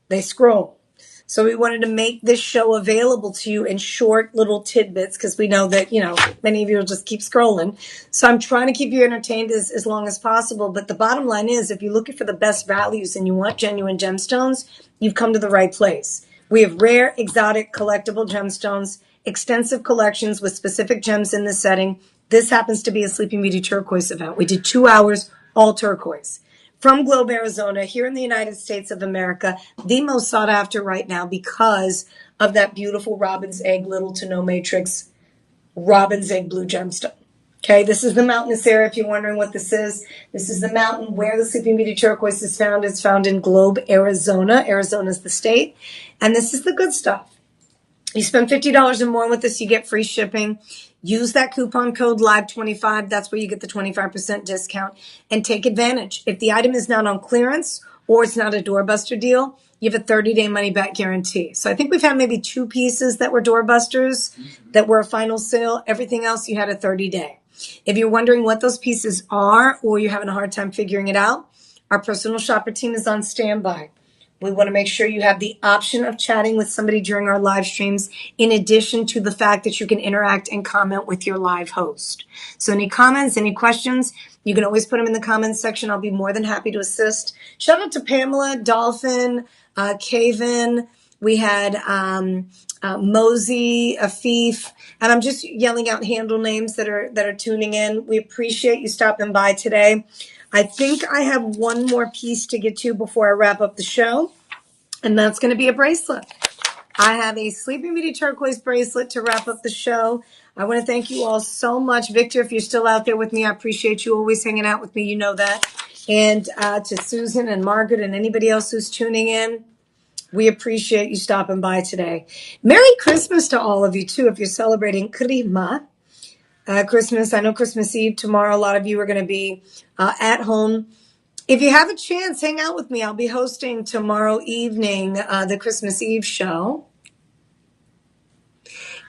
they scroll. So we wanted to make this show available to you in short little tidbits because we know that, you know, many of you will just keep scrolling. So I'm trying to keep you entertained as long as possible. But the bottom line is, if you're looking for the best values and you want genuine gemstones, you've come to the right place. We have rare, exotic, collectible gemstones, extensive collections with specific gems in the setting. This happens to be a Sleeping Beauty Turquoise event. We did 2 hours, all turquoise. From Globe, Arizona, here in the United States of America, the most sought after right now because of that beautiful robin's egg, little to no matrix, robin's egg blue gemstone. Okay, this is the mountainous area. If you're wondering what this is the mountain where the Sleeping Beauty Turquoise is found. It's found in Globe, Arizona. Arizona is the state. And this is the good stuff. You spend $50 or more with us, you get free shipping. Use that coupon code LIVE25. That's where you get the 25% discount and take advantage. If the item is not on clearance or it's not a doorbuster deal, you have a 30-day money-back guarantee. So I think we've had maybe 2 pieces that were doorbusters that were a final sale. Everything else, you had a 30-day. If you're wondering what those pieces are or you're having a hard time figuring it out, our personal shopper team is on standby. We want to make sure you have the option of chatting with somebody during our live streams, in addition to the fact that you can interact and comment with your live host. So any comments, any questions, you can always put them in the comments section. I'll be more than happy to assist. Shout out to Pamela, Dolphin, Kaven. We had Mosey, Afif, and I'm just yelling out handle names that are tuning in. We appreciate you stopping by today. I think I have one more piece to get to before I wrap up the show, and that's going to be a bracelet. I have a Sleeping Beauty Turquoise bracelet to wrap up the show. I want to thank you all so much. Victor, if you're still out there with me, I appreciate you always hanging out with me. You know that. And to Susan and Margaret and anybody else who's tuning in, we appreciate you stopping by today. Merry Christmas to all of you, too, if you're celebrating Krima. Christmas. I know Christmas Eve tomorrow. A lot of you are going to be at home. If you have a chance, hang out with me. I'll be hosting tomorrow evening the Christmas Eve show.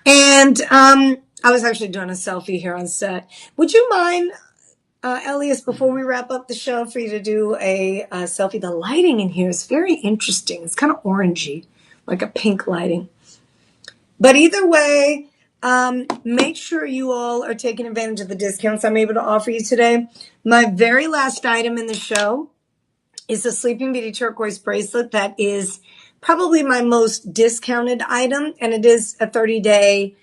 And I was actually doing a selfie here on set. Would you mind, Elias, before we wrap up the show, for you to do a selfie? The lighting in here is very interesting. It's kind of orangey, like a pink lighting. But either way, make sure you all are taking advantage of the discounts I'm able to offer you today. My very last item in the show is a Sleeping Beauty Turquoise bracelet that is probably my most discounted item, and it is a 30-day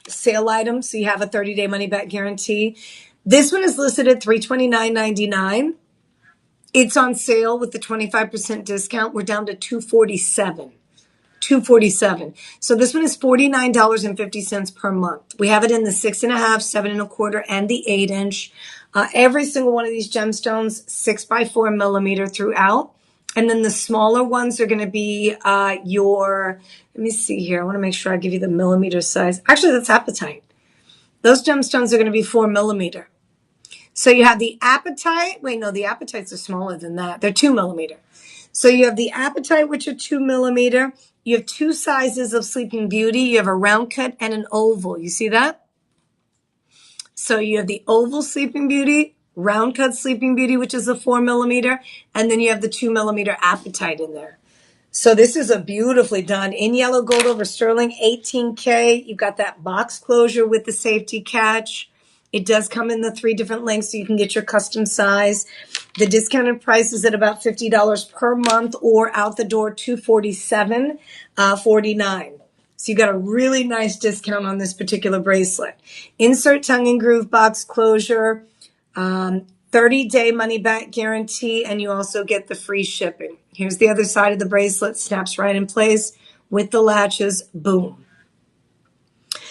sale item, so you have a 30-day money-back guarantee. This one is listed at $329.99. It's on sale with the 25% discount. We're down to $247. So this one is $49.50 per month. We have it in the 6.5, 7.25, and the 8-inch. Every single one of these gemstones, 6x4 millimeter throughout. And then the smaller ones are going to be let me see here. I want to make sure I give you the millimeter size. Actually, that's apatite. Those gemstones are going to be 4 millimeter. So you have the apatite. Wait, no, the apatites are smaller than that. They're 2 millimeter. So you have the apatite, which are 2 millimeter. You have 2 sizes of Sleeping Beauty. You have a round cut and an oval. You see that? So you have the oval Sleeping Beauty, round cut Sleeping Beauty, which is a 4 millimeter, and then you have the 2 millimeter apatite in there. So this is a beautifully done in yellow gold over sterling, 18K. You've got that box closure with the safety catch. It does come in the 3 different lengths, so you can get your custom size. The discounted price is at about $50 per month, or out the door $247.49. So you got a really nice discount on this particular bracelet. Insert tongue and groove box closure. 30-day money-back guarantee, and you also get the free shipping. Here's the other side of the bracelet. Snaps right in place with the latches. Boom.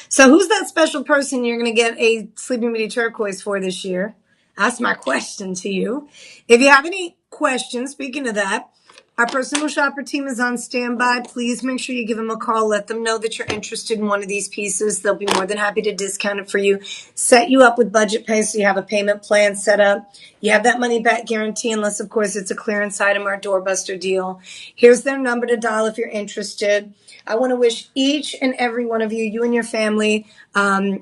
So who's that special person you're going to get a Sleeping Beauty Turquoise for this year? That's my question to you. If you have any questions, speaking of that, our personal shopper team is on standby. Please make sure you give them a call. Let them know that you're interested in one of these pieces. They'll be more than happy to discount it for you. Set you up with budget pay so you have a payment plan set up. You have that money back guarantee unless, of course, it's a clearance item or a doorbuster deal. Here's their number to dial if you're interested. I want to wish each and every one of you, you and your family, a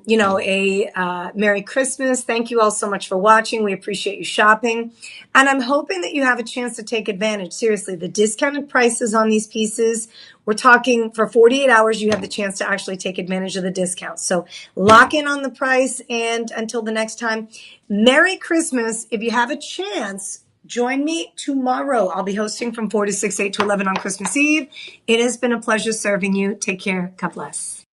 Merry Christmas. Thank you all so much for watching. We appreciate you shopping. And I'm hoping that you have a chance to take advantage. Seriously, the discounted prices on these pieces, we're talking for 48 hours, you have the chance to actually take advantage of the discount. So lock in on the price. And until the next time, Merry Christmas. If you have a chance, join me tomorrow. I'll be hosting from 4 to 6, 8 to 11 on Christmas Eve. It has been a pleasure serving you. Take care. God bless.